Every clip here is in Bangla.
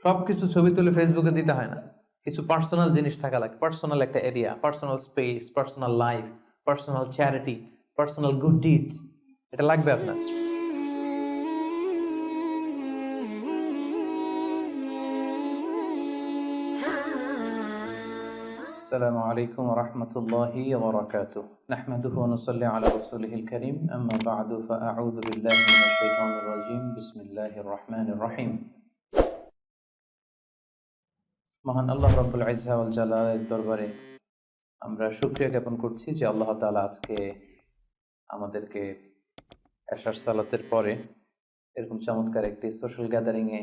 সবকিছু ছবি তুলে ফেসবুকে দিতে হয় না, কিছু পার্সোনাল জিনিস থাকা লাগে, পার্সোনাল একটা area, personal space, personal life, personal charity, personal good deeds, এটা লাগবে আপনার। السلام عليكم ورحمة الله وبركاته نحمده ونصلي على رسوله الكريم أما بعد فأعوذ بالله من الشيطان الرجيم بسم الله الرحمن الرحيم মহান আল্লাহ রাব্বুল ইজ্জা ওয়াল জালালের দরবারে আমরা শুকরিয়া জ্ঞাপন করছি যে আল্লাহ তাআলা আজকে আমাদেরকে এশার সালাতের পরে এরকম চমৎকার একটি সোশ্যাল গ্যাদারিং এ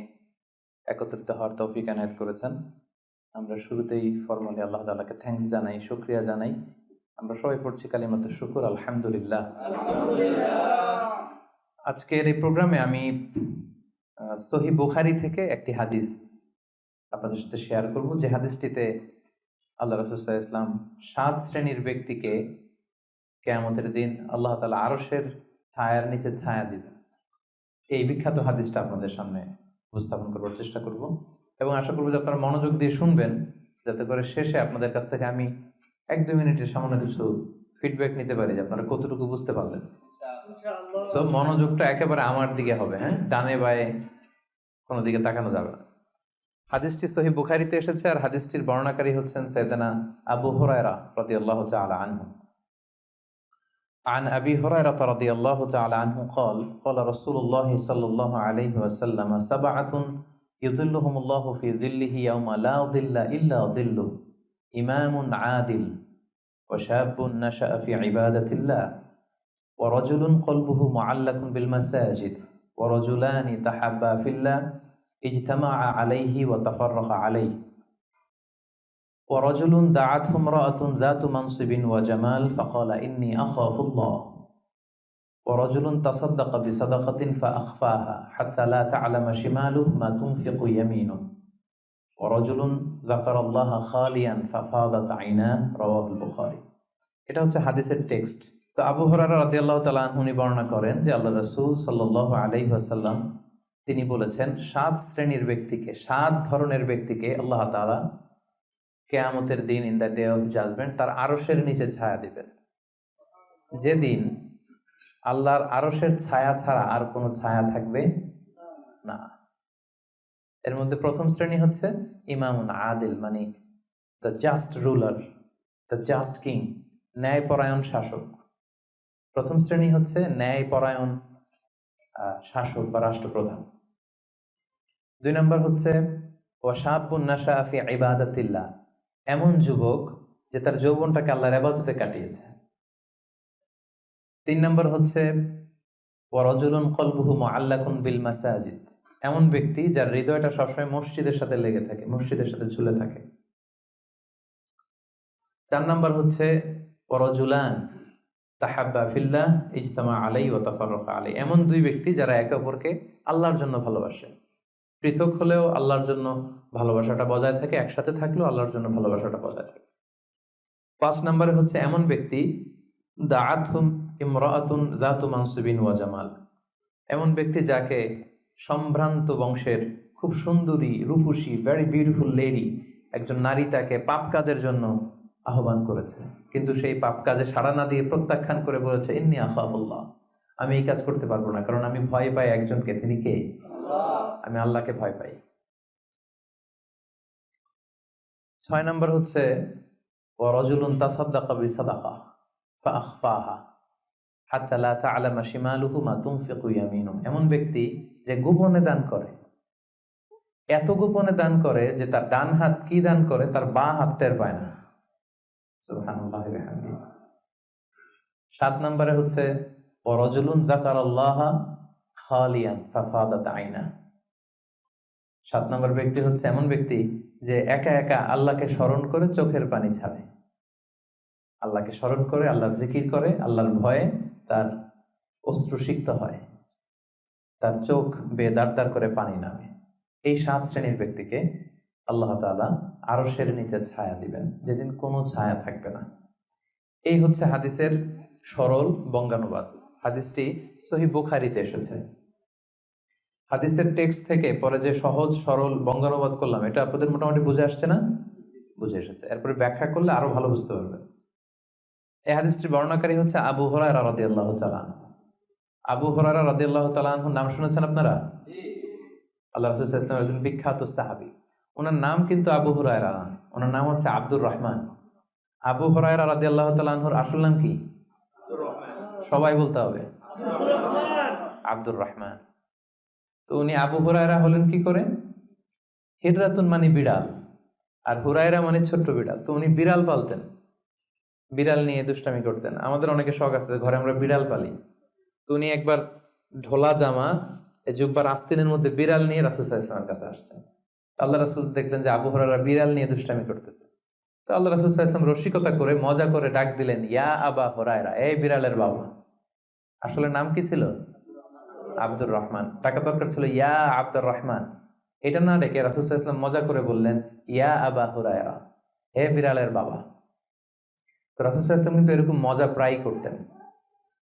একত্রিত হওয়ার তৌফিক এনায়েত করেছেন। আমরা শুরুতেই ফরমালি আল্লাহ তাআলাকে থ্যাঙ্কস জানাই, শুকরিয়া জানাই। আমরা সবাই পড়ছি কালিমাতু শুকর, আলহামদুলিল্লাহ। আজকের এই প্রোগ্রামে আমি সহিহ বুখারী থেকে একটি হাদিস আপনাদের সাথে শেয়ার করব, যে হাদিসটিতে আল্লাহ রাসূল সাল্লাল্লাহু আলাইহি ওয়াসাল্লাম 7 শ্রেণীর ব্যক্তিকে কিয়ামতের দিন আল্লাহ তাআলা আরশের ছায়ার নিচে ছায়া দিবেন। এই বিখ্যাত হাদিসটা আপনাদের সামনে উপস্থাপন করার চেষ্টা করব এবং আশা করব যে আপনারা মনোযোগ দিয়ে শুনবেন, যাতে করে শেষে আপনাদের কাছ থেকে আমি 1-2 মিনিটের সামান্য কিছু ফিডব্যাক নিতে পারি যে আপনারা কতটুকু বুঝতে পারলেন। সো মনোযোগটা একেবারে আমার দিকে হবে, হ্যাঁ, ডানে বায়ে কোনো দিকে তাকানো যাবে না। হাদিসটি সহিহ বুখারীতে এসেছে আর হাদিসটির বর্ণনাকারী হচ্ছেন সাইয়েদনা আবু হুরায়রা রাদিয়াল্লাহু তাআলা আনহু। عن أبي هريرة رضي الله تعالى عنه قال قال رسول الله صلى الله عليه وسلم 7 يظلهم الله في ظله يوم لا ظل إلا ظله إمام عادل وشاب نشأ في عبادة الله ورجل قلبه معلق بالمساجد ورجلان تحابا في الله اجتمعا عليه وتفرقا عليه ورجل دعته امرأة ذات منصب وجمال فقال إني أخاف الله ورجل تصدق بصدقة فأخفاها حتى لا تعلم شماله ما تنفق يمينه ورجل ذكر الله خاليا ففاضت عيناه رواه البخاري। এটা হচ্ছে হাদিসের টেক্সট। তো আবু হুরায়রা রাদিয়াল্লাহু তাআলা আনহু বর্ণনা করেন যে আল্লাহ রাসূল সাল্লাল্লাহু আলাইহি ওয়াসাল্লাম তিনি বলেছেন 7 শ্রেণীর ব্যক্তিকে, 7 ধরনের ব্যক্তিকে আল্লাহ তাআলা কিয়ামতের দিন in the day of judgement তার আরশের নিচে ছায়া দিবেন, যেদিন আল্লাহর আরশের ছায়া ছাড়া আর কোনো ছায়া থাকবে না। এর মধ্যে প্রথম শ্রেণী হচ্ছে ইমামুন আদিল, মানে the just ruler, the just king, ন্যায়পরায়ণ শাসক। প্রথম শ্রেণী হচ্ছে ন্যায়পরায়ণ শাসক বা রাষ্ট্রপ্রধান। 2 নম্বর হচ্ছে ওয়াশাবুন নাশা ফি ইবাদাতিল্লাহ, এমন যুবক যে তার যৌবনটাকে আল্লাহর ইবাদতে কাটিয়েছে। 3 নম্বর হচ্ছে ওয়ারাজুলুন কলবুহু মুআল্লাকুন বিল মাসাজিদ, এমন ব্যক্তি যার হৃদয়টা সবসময় মসজিদের সাথে লেগে থাকে, মসজিদের সাথে ঝুলে থাকে। 4 নম্বর হচ্ছে ওয়ারাজুলান তাহাব্বা ফিল্লাহ ইজতামা আলাইহি ওয়া তাফাররাকা আলাইহি, এমন 2 ব্যক্তি যারা একে অপরকে আল্লাহর জন্য ভালোবাসে, পৃথক হলেও আল্লাহর জন্য ভালোবাসাটা বজায় থাকে, একসাথে থাকলেও আল্লাহর জন্য ভালোবাসাটা বজায় থাকে। 5 নম্বরে হচ্ছে এমন ব্যক্তি দাআতহুম ইমরাআতুন যাতু মানসিবিন ওয়া জামাল, এমন ব্যক্তি যাকে সম্ভ্রান্ত বংশের খুব সুন্দরী রূপসী ভেরি বিউটিফুল লেডি, একজন নারী তাকে পাপ কাজের জন্য আহ্বান করেছে, কিন্তু সেই পাপ কাজে সাড়া না দিয়ে প্রত্যাখ্যান করে বলেছে ইন্নী আখাফুল্লাহ, আমি এই কাজ করতে পারবো না, কারণ আমি ভয় পাই একজনকে, তিনি কে? আমি আল্লাহকে ভয় পাই। 6 নম্বর হচ্ছে ওয়ারাজুলুন তাসাদ্দাকা বিসাদাকা ফাআখফাহা হাত্তা লা তা'লামা শিমালুহু মা তুনফিকু ইয়ামিনুহু, এমন ব্যক্তি যে গোপনে দান করে, এত গোপনে দান করে যে তার ডান হাত কি দান করে তার বাঁ হাত টের পায় না। সুবহানাল্লাহি ওয়া বিহামদিহি। 7 নম্বরে হচ্ছে ওয়ারাজুলুন যাকারাল্লাহা খালিয়ান ফাফাদাত আইনা, 7 নম্বর ব্যক্তি হচ্ছে এমন ব্যক্তি যে একা একা আল্লাহকে স্মরণ করে চোখের পানি ছাড়ে, আল্লাহকে স্মরণ করে, আল্লাহর জিকির করে, আল্লাহর ভয়ে তার অশ্রুসিক্ত হয়, তার চোখ বেয়ে দাঁড় দাঁড় করে পানি নামে। এই 7 শ্রেণীর ব্যক্তিকে আল্লাহ তাআলা আরশের নিচে ছায়া দিবেন, যেদিন কোনো ছায়া থাকবে না। এই হচ্ছে হাদিসের সরল বঙ্গানুবাদ। হাদিসটি সহিহ বুখারীতে এসেছে। হাদিসের টেক্সট থেকে পরে যে সহজ সরল বঙ্গানুবাদ করলাম, এটা আপনাদের মোটামুটি বুঝে আসছে না? বুঝে এসেছে। এরপরে ব্যাখ্যা করলে আরো ভালো বুঝতে পারবেন। এই হাদিসটির বর্ণনাকারী হচ্ছে আবু হুরায়রা রাদিয়াল্লাহু তাআলা আনহু। আবু হুরায়রা রাদিয়াল্লাহু তাআলা আনহুর নাম শুনেছেন আপনারা? আল্লাহ রাসূল সাল্লাল্লাহু আলাইহি ওয়াসাল্লাম একজন বিখ্যাত সাহাবী। ওনার নাম কিন্তু আবু হুরায়রা না, ওনার নাম হচ্ছে আব্দুর রহমান। আবু হুরায়রা রাদিয়াল্লাহু তাআলা আনহুর আসল নাম কি? সবাই বলতে হবে, আব্দুর রহমান। তো উনি আবু হুরায়রা হলেন কি করে? হিররাতুন মানে বিড়াল, আর হুরায়রা মানে ছোট্ট বিড়াল। তো উনি বিড়াল পালতেন, বিড়াল নিয়ে দুষ্টামি করতেন। আমাদের অনেকে শখ আছে ঘরে আমরা বিড়াল পালি। তো উনি একবার ঢোলা জামা, এই জুব্বার আস্তিনের মধ্যে বিড়াল নিয়ে রাসূল সাল্লাল্লাহু আলাইহি ওয়াসাল্লামের কাছে আসছেন। আল্লাহ রাসূল দেখলেন যে আবু হুরায়রা বিড়াল নিয়ে দুষ্টামি করতেছে। তো আল্লাহ রাসূল সাল্লাল্লাহু আলাইহি ওয়াসাল্লাম রসিকতা করে মজা করে ডাক দিলেন, ইয়া আবা হুরায়রা, এই বিড়ালের বাবা। আসলে নাম কি ছিল? আব্দুর রহমান। টাকা দরকার ছিল ইয়া আব্দুর রহমান। এটা না ডেকে রাসূল সাল্লাল্লাহু আলাইহি ওয়াসাল্লাম মজা করে বললেন, ইয়া আবা হুরায়রা, হে বিড়ালের বাবা। তো রাসূল সাল্লাল্লাহু আলাইহি ওয়াসাল্লাম কিন্তু এরকম মজা প্রায় করতেন,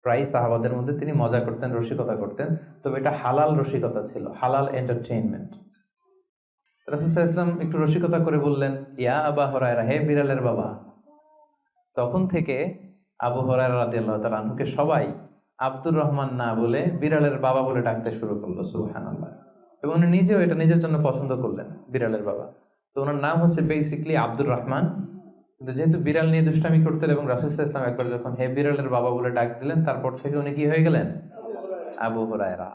প্রায় সাহাবাদের মধ্যে তিনি মজা করতেন, রসিকতা করতেন। তবে এটা হালাল রসিকতা ছিল, হালাল এন্টারটেইনমেন্ট। রাসূল সাল্লাল্লাহু আলাইহি ওয়াসাল্লাম একটু রসিকতা করে বললেন, ইয়া আবা হুরায়রা, হে বিড়ালের বাবা। তখন থেকে আবু হুরায়রা রাদিয়াল্লাহু তাআলা আনহুকে সবাই আব্দুর রহমান না বলে বিড়ালের বাবা বলে ডাকতে শুরু করলো। সুবহানাল্লাহ। এবং উনি নিজেও এটা নিজের জন্য পছন্দ করলেন, বিড়ালের বাবা। তো ওনার নাম হচ্ছে বেসিক্যালি আব্দুর রহমান, কিন্তু যেহেতু বিড়াল নিয়ে দুষ্টামি করতেন এবং রাসূল সাল্লাল্লাহু আলাইহি ওয়াসাল্লাম একবার যখন হে বিড়ালের বাবা বলে ডাক দিলেন, তারপর থেকে উনি কি হয়ে গেলেন? আবু হুরায়রা।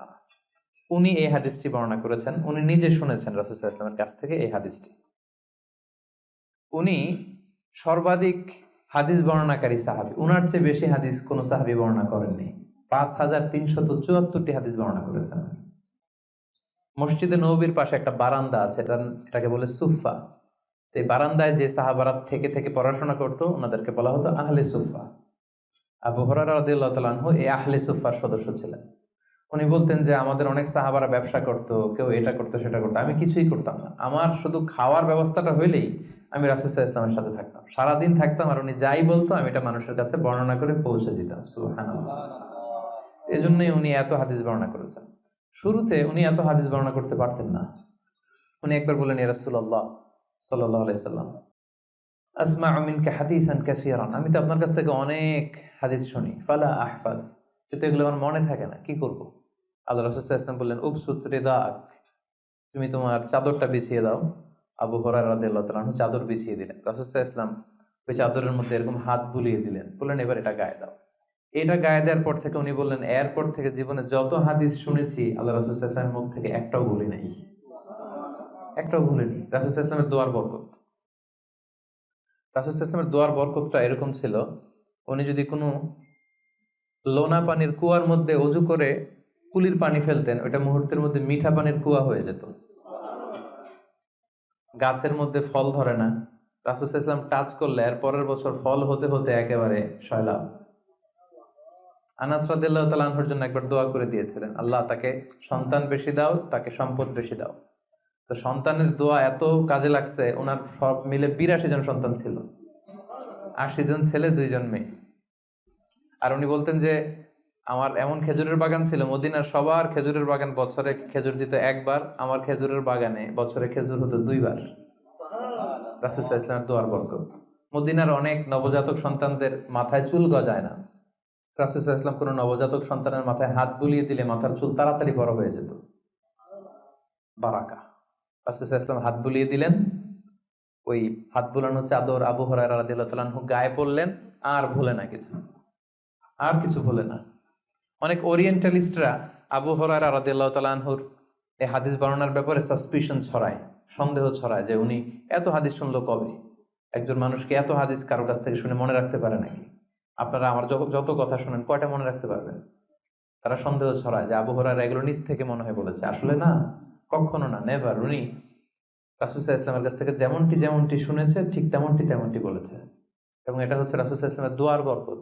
উনি এই হাদিসটি বর্ণনা করেছেন, উনি নিজে শুনেছেন রাসূল সাল্লাল্লাহু আলাইহি ওয়াসাল্লামের কাছ থেকে এই হাদিসটি। উনি সর্বাধিক হাদিস বর্ণনাকারী সাহাবী, উনার চেয়ে বেশি হাদিস কোন সাহাবী বর্ণনা করেননি। 5374টি হাদিস বর্ণনা করেছেন। মসজিদে নববীর পাশে একটা বারান্দা আছে, এটাকে বলে সুফা। এই বারান্দায় যে সাহাবারা থেকে থেকে পড়াশোনা করতো ওনাদেরকে বলা হতো আহলে সুফা। আবু হুরায়রা রাদিয়াল্লাহু তাআলা আনহু এই আহলে সুফার সদস্য ছিলেন। উনি বলতেন যে আমাদের অনেক সাহাবারা ব্যবসা করতো, কেউ এটা করতো সেটা করতো, আমি কিছুই করতাম না। আমার শুধু খাওয়ার ব্যবস্থাটা হইলেই আমি রাসূল সাল্লাল্লাহু আলাইহি ওয়াসাল্লামের সাথে থাকতাম, সারাদিন থাকতাম, আর উনি যাই বলতো আমি এটা মানুষের কাছে বর্ণনা করে পৌঁছে দিতাম। সুবহানাল্লাহ। এজন্যই উনি এত হাদিস বর্ণনা করেছেন। শুরুতে উনি এত হাদিস বর্ণনা করতে পারতেন না। উনি একবার বললেন, ইয়া রাসূলুল্লাহ সাল্লাল্লাহু আলাইহি সাল্লাম, আসমাউ মিনকা হাদিসান কাসীরান, আমি তো আপনার কাছ থেকে অনেক হাদিস শুনি, ফালা আহফাজ, কিন্তু এগুলো আমার মনে থাকে না, কি করব? আল্লাহ রাসূল সাল্লাল্লাহু আলাইহি ওয়াসাল্লাম বললেন, উবসুত রিদাক, তুমি তোমার চাদরটা বিছিয়ে দাও। আবু হুরায়রা রাদিয়াল্লাহু তাআলা চাদর বিছিয়ে দিলেন। রাসূল সাল্লাল্লাহু আলাইহি ওয়াসাল্লাম ওই চাদরের মধ্যে এরকম হাত বুলিয়ে দিলেন, বললেন এবার এটা গায়ে দাও। এটা গায়ে দেওয়ার পর থেকে উনি বললেন, এরপর থেকে জীবনে যত হাদিস শুনেছি আল্লাহ রাসূল সাল্লাল্লাহু আলাইহি ওয়াসাল্লামের মুখ থেকে একটাও ভুলি নাই, একটাও ভুলিনি। রাসূল সাল্লাল্লাহু আলাইহি ওয়াসাল্লামের দোয়ার বরকত, রাসূল সাল্লাল্লাহু আলাইহি ওয়াসাল্লামের দোয়ার বরকতটা এরকম ছিল, উনি যদি কোনো লোনা পানির কুয়ার মধ্যে অজু করে কুলির পানি ফেলতেন, ওইটা মুহূর্তের মধ্যে মিঠা পানির কুয়া হয়ে যেত। গাছের মধ্যে ফল ধরে না, রাসূল সাল্লাল্লাহু আলাইহি ওয়াসাল্লাম টাচ করলে এর পরের বছর ফল হতে হতে একেবারে সয়লাভ। আনাস রাদিয়াল্লাহু তাআলা আনহুর জন্য একবার দোয়া করে দিয়েছিলেন, আল্লাহ তাকে সন্তান বেশি দাও, তাকে সম্পদ বেশি দাও। তো সন্তানের দোয়া এত কাজে লাগছে, ওনার সব মিলে 82 জন সন্তান ছিল, 80 জন ছেলে 2 জন মেয়ে। আর উনি বলতেন যে আমার এমন খেজুরের বাগান ছিল, মদিনার সবার খেজুরের বাগান বছরে খেজুর দিত একবার, আমার খেজুরের বাগানে বছরে খেজুর হতো 2 বার। রাসূল সাল্লাল্লাহু আলাইহি ওয়াসাল্লামের দোয়ার বরকত। মদিনার অনেক নবজাতক সন্তানদের মাথায় চুল গজায় না, রাসূল সাল্লাল্লাহু আলাইহি ওয়াসাল্লাম কোনো নবজাতক সন্তানের মাথায় হাত বুলিয়ে দিলে মাথার চুল তাড়াতাড়ি বড় হয়ে যেত। বারাকা। রাসূল সাল্লাল্লাহু আলাইহি ওয়াসাল্লাম হাত বুলিয়ে দিলেন, ওই হাত বুলানো চাদর আবু হুরায়রা রাদিয়াল্লাহু তাআলা আনহু গায়ে পড়লেন, আর ভুলে না কিছু, আর কিছু ভুলে না। অনেক ওরিয়েন্টালিস্টরা আবু হুরায়রা রাদিয়াল্লাহু তাআলা আনহুর এই হাদিস বর্ণনার ব্যাপারে সাসপিশন ছড়ায়, সন্দেহ ছড়ায় যে উনি এত হাদিস শুনলো কবে? একজন মানুষকে এত হাদিস কারো কাছ থেকে শুনে মনে রাখতে পারে নাকি? আপনারা আমার যত কথা শুনেন কয়টা মনে রাখতে পারবেন? তারা সন্দেহ ছড়ায় যে আবু হুরায়রা এগুলো নিজ থেকে মনে হয় বলেছে। আসলে না, কখনো না, নেভার। উনি রাসূল সাল্লাল্লাহু আলাইহি ওয়াসাল্লামের কাছ থেকে যেমনটি যেমনটি শুনেছে ঠিক তেমনটি তেমনটি বলেছে, এবং এটা হচ্ছে রাসূল সাল্লাল্লাহু আলাইহি ওয়াসাল্লামের দোয়ার বরকত।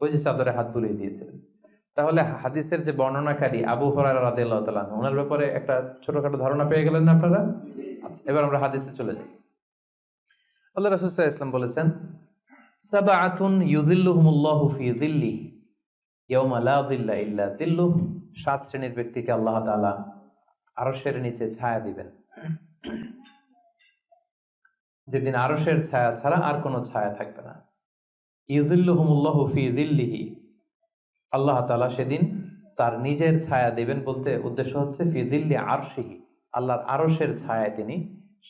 ওই যে চাদরে হাত বুলিয়ে দিয়েছিলেন। তাহলে হাদিসের যে বর্ণনাকারী আবু হুরায়রা রাদিয়াল্লাহু তাআলা আনহু, ওনার ব্যাপারে একটা ছোটখাটো ধারণা পেয়ে গেলেন না আপনারা? আচ্ছা, এবার আমরা হাদিসে চলে যাই। আল্লাহ রাসূল সাল্লাল্লাহু আলাইহি ওয়াসাল্লাম বলেছেন, সাবআতুন ইউযিল্লুহুমুল্লাহু ফি যিল্লিহি ইয়াওমা লা যিল্লা ইল্লা যিল্লুহ, 7 শ্রেণীর ব্যক্তিকে আল্লাহ তাআলা আরশের নিচে ছায়া দিবেন, যেদিন আরশের ছায়া ছাড়া আর কোনো ছায়া থাকবে না। ইউযিল্লুহুমুল্লাহু ফি যিল্লিহি, আল্লাহ তাআলা সেদিন তার নিজের ছায়া দিবেন, বলতে উদ্দেশ্য হচ্ছে ফি যিল্লি আরশিহি, আল্লাহর আরশের ছায়ায় তিনি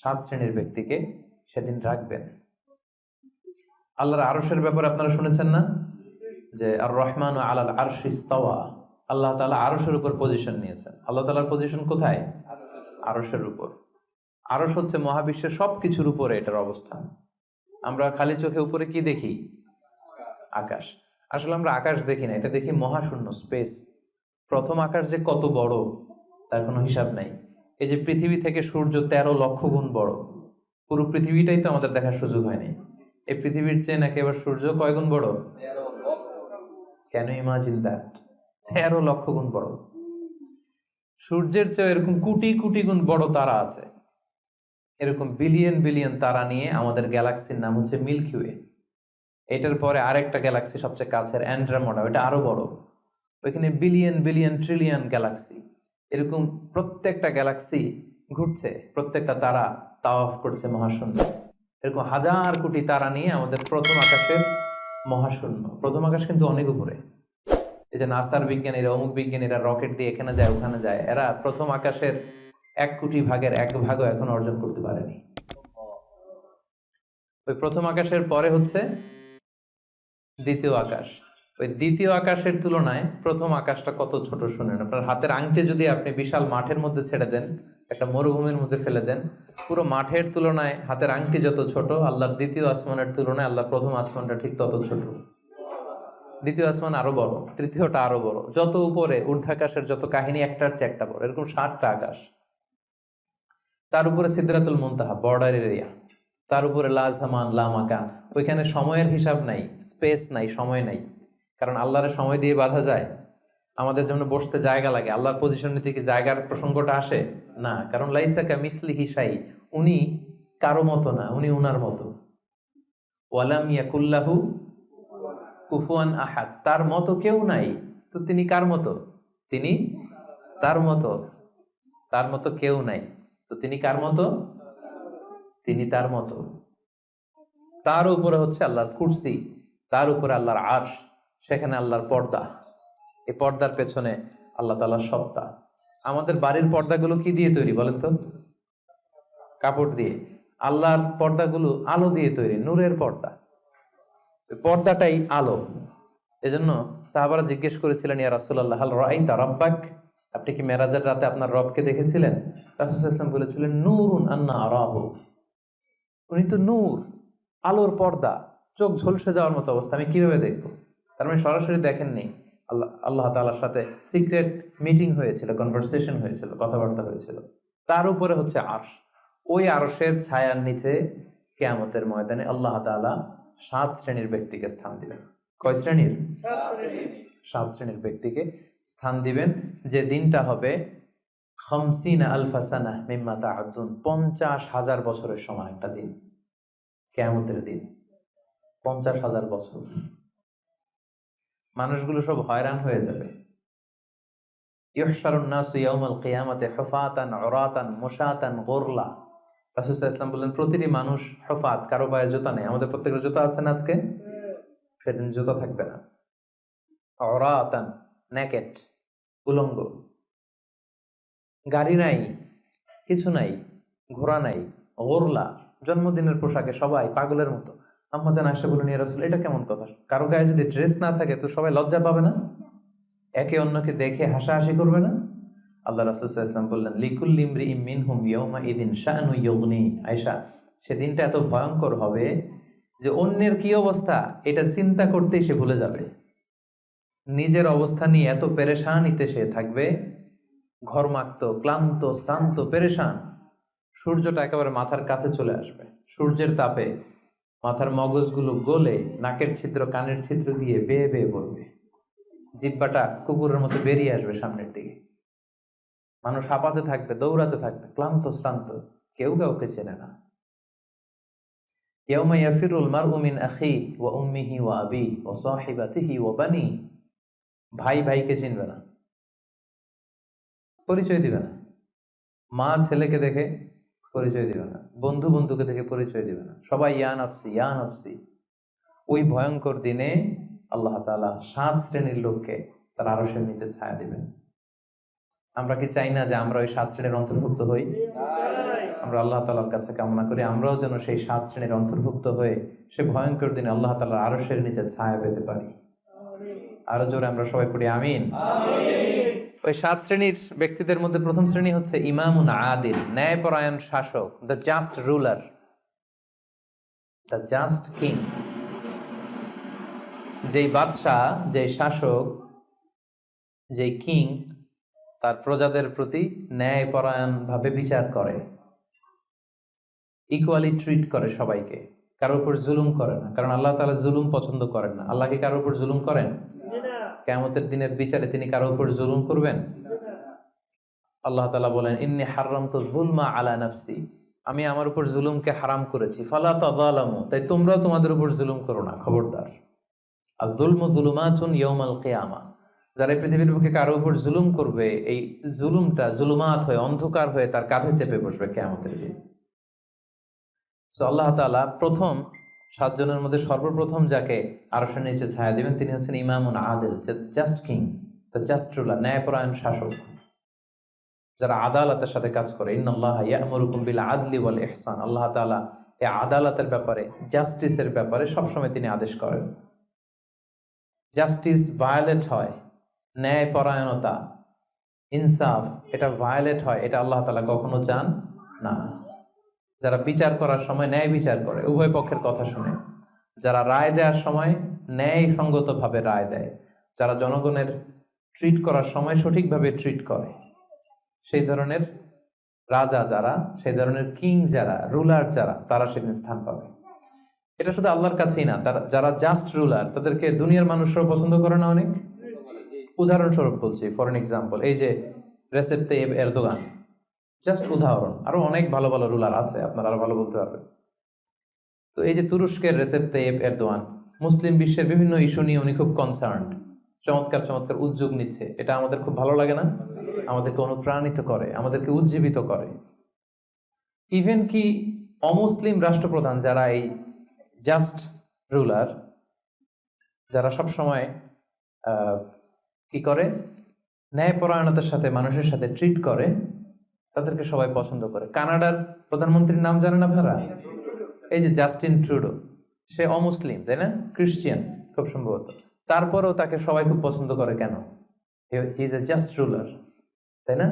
7 শ্রেণীর ব্যক্তিকে সেদিন রাখবেন। আল্লাহর আরশের ব্যাপারে আপনারা শুনেছেন না, যে আর রহমান আলাল আরশি ইস্তাওয়া, আল্লাহ তাআলা আরশের উপর পজিশন নিয়েছেন। আল্লাহ তাআলার পজিশন কোথায়? আরশের উপর। আরশ হচ্ছে মহাবিশ্বের সবকিছুর উপরে এটার অবস্থান। আমরা খালি চোখে উপরে কি দেখি? আকাশ। আসলে আমরা আকাশ দেখি না, এটা দেখি মহাশূন্য, স্পেস। প্রথম আকাশ যে কত বড় তার কোনো হিসাব নাই। এই যে পৃথিবী থেকে সূর্য 13 লক্ষ গুণ বড়, পুরো পৃথিবীটাই তো আমাদের দেখার সুযোগ হয়নি। এই পৃথিবীর চেয়ে নাকি এবার সূর্য কয় গুণ বড়? Can you imagine that? 13 লক্ষ গুণ বড়। সূর্যের চেয়ে এরকম কোটি কোটি গুণ বড় তারা আছে। এরকম বিলিয়ন বিলিয়ন তারা নিয়ে আমাদের গ্যালাক্সির নাম হচ্ছে মিল্কি ওয়ে। এটার পরে আরেকটা গ্যালাক্সি সবচেয়ে কাছের অ্যান্ড্রোমেডা, ওটা আরো বড়। ওইখানে বিলিয়ন বিলিয়ন ট্রিলিয়ন গ্যালাক্সি। এরকম প্রত্যেকটা গ্যালাক্সি ঘুরছে, প্রত্যেকটা তারা তাওয়াফ করছে মহাশূন্য। এরকম হাজার কোটি তারা নিয়ে আমাদের প্রথম আকাশের মহাশূন্য। প্রথম আকাশ কিন্তু অনেক উপরে। এই যে নাসার বিজ্ঞানীরা, অমুক বিজ্ঞানীরা রকেট দিয়ে এখানে যায় ওখানে যায়, এরা প্রথম আকাশের 1 কোটি ভাগের 1 ভাগও এখন অর্জন করতে পারেনি। ওই প্রথম আকাশের পরে হচ্ছে দ্বিতীয় আকাশ। ওই দ্বিতীয় আকাশের তুলনায় প্রথম আকাশটা কত ছোট শুনেন। আপনার হাতের আংটি যদি আপনি বিশাল মাঠের মধ্যে ছেড়ে দেন, একটা মরুভূমির মধ্যে ফেলে দেন, পুরো মাঠের তুলনায় হাতের আংটি যত ছোট, আল্লাহর দ্বিতীয় আসমানের তুলনায় আল্লাহর প্রথম আসমানটা ঠিক তত ছোট। দ্বিতীয় আসমান আরো বড়, তৃতীয়টা আরো বড়। যত উপরে ঊর্ধ্বাকাশের যত কাহিনী একটার চেয়ে একটা বড়, এরকম 7টা আকাশ। তার উপরে সিদরাতুল মুনতাহা, বর্ডার এরিয়া। তার উপরে লা জামান লা মাকান, ওইখানে সময়ের হিসাব নাই, স্পেস নাই, সময় নাই। কারণ আল্লাহর সময় দিয়ে বাঁধা যায়? আমাদের জন্য বসতে জায়গা লাগে, আল্লাহর পজিশন নিতে কি জায়গার প্রসঙ্গটা আসে না? কারণ লাইসা কামিসলিহি শাই, উনি কারো মতো না, উনি উনার মতো। ওয়ালাম ইয়াকুল্লাহু কুফুয়ান আহাদ, তার মতো কেউ নাই। তো তিনি কার মতো? তিনি তার মতো। তার মতো কেউ নাই, তো তিনি কার মতো? তিনি তার মতো। তার উপরে হচ্ছে আল্লাহর কুরসি, তার উপরে আল্লাহর আরশ, সেখানে আল্লাহর পর্দা। এই পর্দার পেছনে আল্লাহ তাআলার সত্তা। আমাদের বাড়ির পর্দাগুলো কি দিয়ে তৈরি বলেন তো? কাপড় দিয়ে। আল্লাহর পর্দাগুলো আলো দিয়ে তৈরি, নূরের পর্দা। পর্দাটাই আলো। এজন্য সাহাবারা জিজ্ঞেস করেছিলেন, ইয়া রাসূলুল্লাহ হাল রাআইতা রাব্বাক, আপনি কি মেরাজের রাতে আপনার রবকে দেখেছিলেন? রাসূল সাল্লাল্লাহু আলাইহি ওয়াসাল্লাম বলেছিলেন, নূরুন আন্না আরাহু, উনি তো নূর, আলোর পর্দা, চোখ ঝলসে যাওয়ার মতো অবস্থা, আমি কিভাবে দেখবো? তার মানে সরাসরি দেখেননি। আল্লাহ তাআলার সাথে সিক্রেট মিটিং হয়েছিল, কনভারসেশন হয়েছিল, কথাবার্তা হয়েছিল। তার উপরে হচ্ছে আরশ। ওই আরশের ছায়ার নিচে কিয়ামতের ময়দানে আল্লাহ তাআলা 7 শ্রেণীর ব্যক্তিকে স্থান দিবেন। কয় শ্রেণীর? 7 শ্রেণীর ব্যক্তিকে স্থান দিবেন। যে দিনটা হবে 50 আলফা সানাহ মিম্মা তা'উদ্দুন, 50,000 বছরের সমান একটা দিন, কিয়ামতের দিন। 50,000 বছর। মানুষগুলো সব হয়রান হয়ে যাবে। ইহশারুন নাসু ইয়াউমাল কিয়ামাতি হুফাতান উরাতান মুশাতান গুরলা। রাসূল সাল্লাল্লাহু আলাইহি ওয়াসাল্লাম বললেন, প্রতিটি মানুষ হুফাত, কারো পায়ে জুতা নেই। আমাদের প্রত্যেকের জুতা আছে না আজকে? সেদিন জুতা থাকবে না। উরাতান, নেকেড, উলঙ্গ। গাড়ি নাই, কিছু নাই, ঘোড়া নাই, গুরলা, জন্মদিনের পোশাকে সবাই পাগলের মতো। আম্মাজান আয়েশা বলেন, ইয়া রাসূল, এটা কেমন কথা? কারো গায়ে যদি ড্রেস না থাকে তো সবাই লজ্জা পাবে না? একে অন্যকে দেখে হাসাহাসি করবে না? আল্লাহ রাসূল সাল্লাল্লাহু আলাইহি ওয়াসাল্লাম বললেন, লিকুল্লি ইমরিইম মিনহুম ইয়াওমা ইদিন শাআনু ইউগনি। আয়েশা, সেদিনটা এত ভয়ঙ্কর হবে যে অন্যের কি অবস্থা এটা চিন্তা করতেই সে ভুলে যাবে। নিজের অবস্থা নিয়ে এত পেরেশানিতে সে থাকবে, ঘর্মাক্ত, ক্লান্ত, শ্রান্ত, পেরেশান। সূর্যটা একেবারে মাথার কাছে চলে আসবে। সূর্যের তাপে মাথার মগজগুলো গলে নাকের ছিদ্র, কানের ছিদ্র দিয়ে বেয়ে বেয়ে পড়বে। জিহ্বাটা কুকুরের মতো বেরিয়ে আসবে সামনের দিকে। মানুষ হাঁপাতে থাকবে, দৌড়াতে থাকবে, ক্লান্ত শ্রান্ত, কেউ কাউকে চেনে না। ইয়াউমা ইয়াফিরুল মারউ মিন আখিহি ওয়া উম্মিহি ওয়া আবিহি ওয়া সাহিবাতিহি ওয়া বানিহি। ভাই ভাইকে চিনবে না, পরিচয় দিবে না। মা ছেলেকে দেখে পরিচয় দিবে না, বন্ধু বন্ধুকে দেখে পরিচয় দিবে না, সবাই ইয়া নাফসি ইয়া নাফসি। ওই ভয়ঙ্কর দিনে আল্লাহ তাআলা 7 শ্রেণীর লোককে তার আরশের নিচে ছায়া দিবেন। আমরা কি চাই না যে আমরা ওই 7 শ্রেণীর অন্তর্ভুক্ত হই? আমরা আল্লাহ তাআলার কাছে কামনা করি আমরাও যেন সেই 7 শ্রেণীর অন্তর্ভুক্ত হয়ে সে ভয়ঙ্কর দিনে আল্লাহ তাআলার আরশের নিচে ছায়া পেতে পারি। আরো জোরে আমরা সবাই পড়ি আমিন। ওই 7 শ্রেণীর ব্যক্তিদের মধ্যে প্রথম শ্রেণী হচ্ছে ইমামুন আদিল, ন্যায়পরায়ণ শাসক, the just ruler, the just king. যেই বাদশাহ, যেই শাসক, যেই কিং তার প্রজাদের প্রতি ন্যায়পরায়ণ ভাবে বিচার করে, ইকুয়ালি ট্রিট করে সবাইকে, কারোর উপর জুলুম করে না। কারণ আল্লাহ তাআলা জুলুম পছন্দ করেন না। আল্লাহ কি কারোর উপর জুলুম করেন? কিয়ামতের দিনের বিচারে তিনি কারোর উপর জুলুম করবেন? আল্লাহ তাআলা বলেন ইন্নী হাররামতু যুলমা আলা নাফসি, আমি আমার উপর জুলুমকে হারাম করেছি, ফালা তাযালামু, তাই তোমরাও তোমাদের উপর জুলুম করো না, খবরদার। আয-যুলমু যুলুমাতুন ইয়াউমাল কিয়ামা, যারা পৃথিবীর বুকে কারো উপর জুলুম করবে, এই জুলুমটা জুলুমাত হয়ে, অন্ধকার হয়ে তার কাঁধে চেপে বসবে কিয়ামতের দিন। সো আল্লাহ তাআলা প্রথম 7 জনের মধ্যে সর্বপ্রথম যাকে আরশের নিচে ছায়া দিবেন তিনি হচ্ছেন ইমামুন আদিল, just king, the just ruler, ন্যায়পরায়ণ শাসক, যারা আদালতের সাথে কাজ করে। ইন্নাল্লাহা ইয়া'মুরুকুম বিল আদলি ওয়াল ইহসান, আল্লাহ তাআলা এই আদালতের ব্যাপারে, জাস্টিসের ব্যাপারে সবসময় তিনি আদেশ করেন। জাস্টিস ভায়োলেট হয়, ন্যায়পরায়ণতা, ইনসাফ, এটা ভায়োলেট হয়, এটা আল্লাহ তাআলা কখনো চান না। যারা বিচার করার সময় ন্যায় বিচার করে, উভয় পক্ষের কথা শুনে, যারা রায় দেওয়ার সময় ন্যায়সঙ্গতভাবে রায় দেয়, যারা জনগণের ট্রিট করার সময় সঠিকভাবে ট্রিট করে, সেই ধরনের রাজা যারা, সেই ধরনের কিং যারা, রুলার যারা, তারা সেদিন স্থান পাবে। এটা শুধু আল্লাহর কাছেই না, তারা যারা জাস্ট রুলার তাদেরকে দুনিয়ার মানুষরাও পছন্দ করে না অনেক। উদাহরণস্বরূপ বলছি, ফর এন এক্সাম্পল, এই যে রেসেপ তাইয়েব এরদোগান, জাস্ট উদাহরণ, আরো অনেক ভালো ভালো রুলার আছে, আপনারা আরো ভালো বলতে পারবেন। তো এই যে তুরস্কের রেসেপ তাইয়েব এরদোয়ান, মুসলিম বিশ্বের বিভিন্ন ইস্যু নিয়ে উনি খুব কনসার্নড, চমৎকার চমৎকার উদ্যোগ নিচ্ছে, এটা আমাদের খুব ভালো লাগে না? আমাদেরকে অনুপ্রাণিত করে, আমাদেরকে উজ্জীবিত করে। ইভেন কি অমুসলিম রাষ্ট্রপ্রধান যারা এই জাস্ট রুলার, যারা সব সময় কি করে, ন্যায়পরায়ণতার সাথে মানুষের সাথে ট্রিট করে, তাদেরকে সবাই পছন্দ করে। কানাডার প্রধানমন্ত্রীর নাম জানেন আপনারা? এই যে জাস্টিন ট্রুডো, সে অমুসলিম, তাই না? খ্রিস্টিয়ান খুব সম্ভবত, তারপরেও তাকে সবাই খুব পছন্দ করে। কেন? He is a just ruler, তাই না?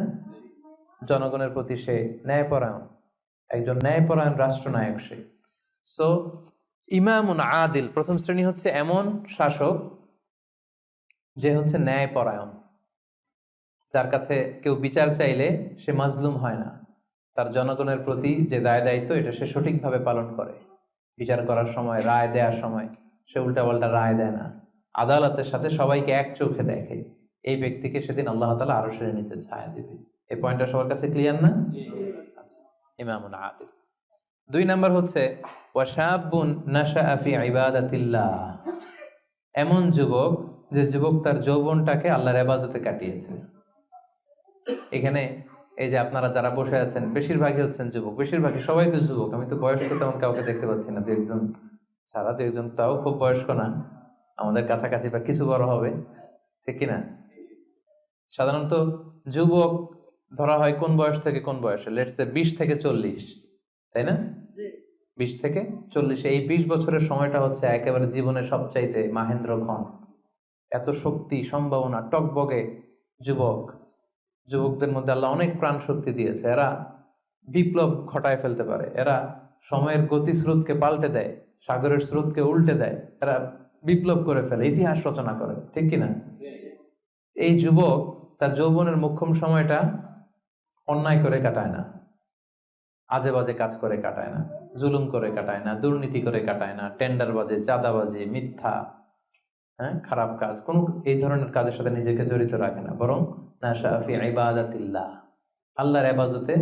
জনগণের প্রতি সে ন্যায়পরায়ণ, একজন ন্যায়পরায়ণ রাষ্ট্রনায়ক সে। সো ইমামুন আদিল, প্রথম শ্রেণী হচ্ছে এমন শাসক যে হচ্ছে ন্যায়পরায়ণ, যার কাছে কেউ বিচার চাইলে সে মাজলুম হয় না, তার জনগণের প্রতি যে দায় দায়িত্ব এটা সে সঠিকভাবে পালন করে। বিচার করার সময়, রায় দেওয়ার সময় সে উল্টাপাল্টা রায় দেয় না, আদালতের সাথে সবাইকে এক চোখে দেখে। এই ব্যক্তিকে সেদিন আল্লাহ তাআলা আরশের নিচে ছায়া দিবে। এই পয়েন্টটা সবার কাছে ক্লিয়ার না? আচ্ছা, ইমামুন আদিল। 2 নাম্বার হচ্ছে ওয়াশাবুন নাশাআ ফি ইবাদাতিল্লাহ, এমন যুবক যে যুবক তার যৌবনটাকে আল্লাহর ইবাদতে কাটিয়েছে। এখানে এই যে আপনারা যারা বসে আছেন বেশিরভাগই হচ্ছেন যুবক, বেশিরভাগই, সবাই তো যুবক। আমি তো বয়স্ক তেমন কাউকে দেখতে পাচ্ছি না, 2-1 ছাড়া। 2-1 তাও খুব বয়স্ক না, আমাদের কাছাকাছি বা কিছু বড় হবে, ঠিক কিনা? সাধারণত যুবক ধরা হয় কোন বয়স থেকে কোন বয়সে? লেটস সে 20 থেকে 40, তাই না? 20 থেকে 40, এই 20 বছরের সময়টা হচ্ছে একেবারে জীবনের সবচাইতে মাহেন্দ্র ক্ষণ। এত শক্তি, সম্ভাবনা, টকবগে যুবক, যুবকদের মধ্যে আল্লাহ অনেক প্রাণ শক্তি দিয়েছে। এরা বিপ্লব ঘটায় ফেলতে পারে, এরা সময়ের গতি স্রোতকে পাল্টে দেয়, সাগরের স্রোতকে উল্টে দেয়, এরা বিপ্লব করে ফেলে, ইতিহাস রচনা করে, ঠিক কিনা? এই যুবক তার যৌবনের মোক্ষম সময়টা অন্যায় করে কাটায় না, আজে বাজে কাজ করে কাটায় না, জুলুম করে কাটায় না, দুর্নীতি করে কাটায় না, টেন্ডারবাজি, চাঁদাবাজি, মিথ্যা, খারাপ কাজ, কোন এই ধরনের কাজের সাথে নিজেকে জড়িত রাখে না, বরং নাশা ফি ইবাদাতিল্লাহ, আল্লাহর ইবাদতে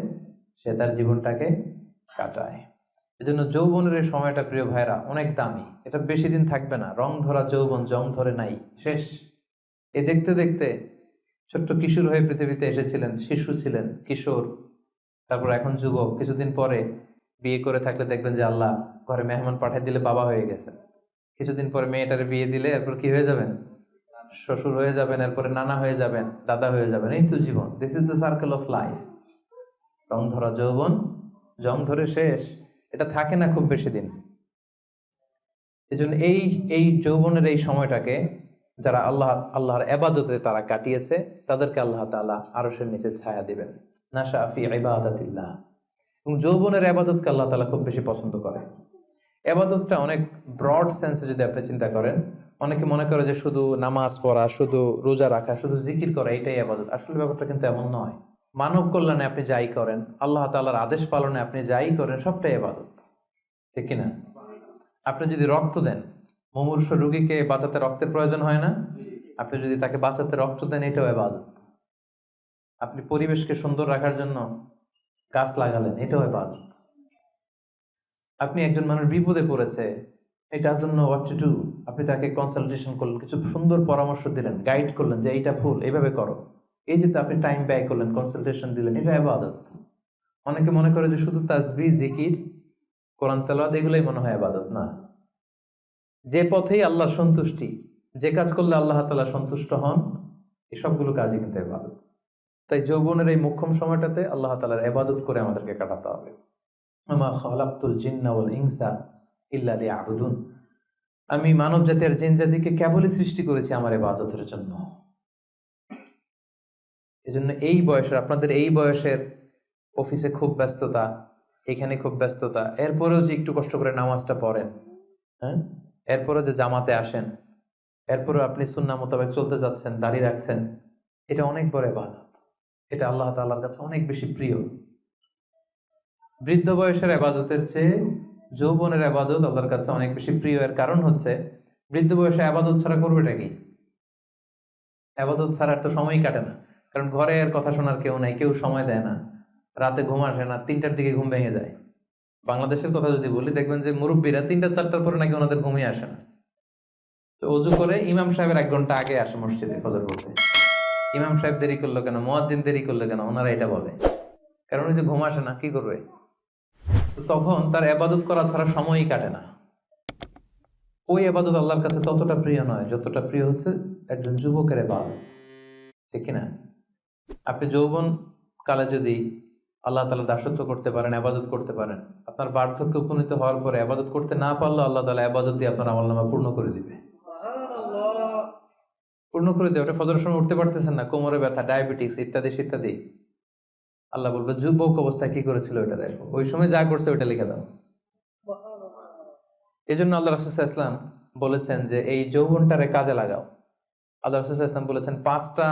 সে তার জীবনটাকে কাটায়। এজন্য যৌবনের এই সময়টা প্রিয় ভাইরা অনেক দামি, এটা বেশি দিন থাকবে না। রং ধরা যৌবন জং ধরে নাই, শেষ। এ দেখতে দেখতে ছোট্ট কিশোর হয়ে পৃথিবীতে এসেছিলেন, শিশু ছিলেন, কিশোর, তারপর এখন যুবক, কিছুদিন পরে বিয়ে করে থাকলে দেখবেন যে আল্লাহ ঘরে মেহমান পাঠিয়ে দিলে বাবা হয়ে গেছেন। কিছুদিন পরে মেয়েটারে বিয়ে দিলে এরপর কি হয়ে যাবেন? শ্বশুর হয়ে যাবেন, এরপরে নানা হয়ে যাবেন, দাদা হয়ে যাবেন। এই তো জীবন, this is the circle of life. রং ধরা যৌবন, জং ধরে শেষ, এটা থাকে না খুব বেশি দিন। এই জন্য এই এই যৌবনের এই সময়টাকে যারা আল্লাহর ইবাদতে তারা কাটিয়েছে, তাদেরকে আল্লাহ তাআলা আরশের নিচে ছায়া দিবেন। নাশা ফি ইবাদাতিল্লাহ। এবং যৌবনের ইবাদতকে আল্লাহ তাআলা খুব বেশি পছন্দ করে। ইবাদতটা অনেক ব্রড সেন্সে যদি আপনি চিন্তা করেন, অনেকে মনে করে যে শুধু নামাজ পড়া, শুধু রোজা রাখা, শুধু জিকির করা এটাই ইবাদত। আসলে ব্যাপারটা কিন্তু এমন নয়। মানব কল্যাণে আপনি যাই করেন, আল্লাহ তাআলার আদেশ পালনে আপনি যাই করেন, সবটাই ইবাদত, ঠিক কিনা? আপনি যদি রক্ত দেন, মুমূর্ষু রোগীকে বাঁচাতে রক্তের প্রয়োজন হয় না? আপনি যদি তাকে বাঁচাতে রক্ত দেন, এটাও ইবাদত। আপনি পরিবেশকে সুন্দর রাখার জন্য গাছ লাগালেন, এটাও ইবাদত। আপনি একজন মানুষ বিপদে পড়েছে, he doesn't know what to do, আপনি তাকে কনসালটেশন করলেন, কিছু সুন্দর পরামর্শ দিলেন, গাইড করলেন যে এইটা ভুল, এইভাবে করো। এই যে আপনি টাইম ব্যয় করলেন, কনসালটেশন দিলেন, এটা ইবাদত। অনেকে মনে করে যে শুধু তাসবিহ, জিকির, কোরআন তেলাওয়াত এগুলোই মনে হয় ইবাদত। না, যে পথেই আল্লাহর সন্তুষ্টি, যে কাজ করলে আল্লাহ তাআলা সন্তুষ্ট হন, এই সবগুলো কাজই কিন্তু ইবাদত। তাই যৌবনের এই মোক্ষম সময়টাতে আল্লাহ তাআলার ইবাদত করে আমাদেরকে কাটাতে হবে। আমা খালাকতুল জিন্না ওয়াল ইনসা ইল্লা লিয়াবুদুন। আমি মানব জাতি আর জিন জাতিকে কেবলই সৃষ্টি করেছি আমার ইবাদতের জন্য। এজন্য এই বয়সের, আপনাদের এই বয়সের অফিসে খুব ব্যস্ততা, এখানে খুব ব্যস্ততা, এরপরেও যে একটু কষ্ট করে নামাজটা পড়েন, হ্যাঁ, এরপরেও যে জামাতে আসেন, এরপরেও আপনি সুন্নাহ মোতাবেক চলতে যাচ্ছেন, দাড়ি রাখছেন, এটা অনেক বড় ইবাদত। এটা আল্লাহ তাআলার কাছে অনেক বেশি প্রিয়। বৃদ্ধ বয়সের ইবাদতের চেয়ে যৌবনের ইবাদত আল্লাহর কাছে অনেক বেশি প্রিয়। এর কারণ হচ্ছে, বৃদ্ধ বয়সে ইবাদত ছাড়া করবেটা কি? ইবাদত ছাড়া তো সময়ই কাটে না। কারণ ঘরের কথা শোনার কেউ নাই, কেউ সময় দেয় না, রাতে ঘুম আসে না, 3টার দিকে ঘুম ভেঙে যায়। বাংলাদেশের কথা যদি বলি, দেখবেন যে মুরব্বীরা 3টা-4টার পরে নাকি ওনাদের ঘুমিয়ে আসে না। তো অজু করে ইমাম সাহেবের 1 ঘন্টা আগে আসে মসজিদে ফজর পড়তে। ইমাম সাহেব দেরি করলো কেন, মুয়াজ্জিন দেরি করলো কেন, ওনারা এটা বলে। কারণ ওই যে ঘুম আসে না, কি করবে? তখন তার ইবাদত করা ছাড়া সময়ই কাটে না। ওই ইবাদত আল্লাহর কাছে ততটা প্রিয় নয় যতটা প্রিয় হচ্ছে একজন যুবকের ইবাদত, ঠিক কিনা? আপনি যৌবন কালে যদি আল্লাহ তাআলা দাসত্ব করতে পারেন, ইবাদত করতে পারেন, আপনার বার্ধক্যে উপনীত হওয়ার পরে ইবাদত করতে না পারলে আল্লাহ তাআলা ইবাদত দিয়ে আপনার আমলনামা পূর্ণ করে দিবে। পূর্ণ করে দেবে। ওটা ফজরের সময় উঠতে পারতেছেন না, কোমরে ব্যথা, ডায়াবেটিস ইত্যাদি ইত্যাদি, আল্লাহ বলবে যুবক অবস্থায় কি করেছিল ওইটা দেখো, ওই সময় যা করছে ওইটা লিখে দাও। এই জন্য আল্লাহ রাসূল সাল্লাল্লাহু আলাইহি ওয়াসাল্লাম বলেছেন যে এই যৌবনটারে কাজে লাগাও। আল্লাহ রাসূল সাল্লাল্লাহু আলাইহি ওয়াসাল্লাম বলেছেন 5টা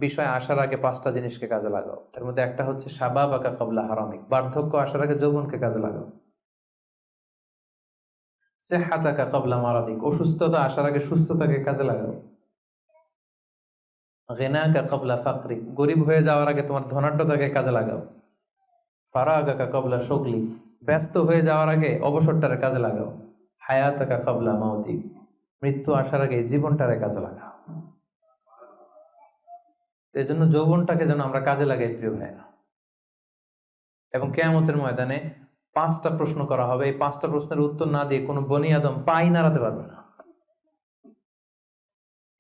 বিষয় আসার আগে 5টা জিনিসকে কাজে লাগাও। এর মধ্যে একটা হচ্ছে শাবাবাকা ক্বাবলা হারামিক, বার্ধক্য আসার আগে যৌবনকে কাজে লাগাও। সিহহাতাকা ক্বাবলা মারাদিক, অসুস্থতা আসার আগে সুস্থতাকে কাজে লাগাও। গিনাকা ক্বাবলা ফাকরিক, গরিব হয়ে যাওয়ার আগে তোমার ধনাঢ্যতাকে কাজে লাগাও। ফারাগাকা ক্বাবলা শুগলিক, ব্যস্ত হয়ে যাওয়ার আগে অবসরটারে কাজে লাগাও। হায়াতাকা ক্বাবলা মাউতিক, মৃত্যু আসার আগে জীবনটারে কাজে লাগাও। এই জন্য যৌবনটাকে যেন আমরা কাজে লাগাই, প্রিয় ভাইরা। এবং কিয়ামতের ময়দানে 5টা প্রশ্ন করা হবে। এই 5টা প্রশ্নের উত্তর না দিয়ে কোনো বনি আদম পাই নাড়াতে পারবে না,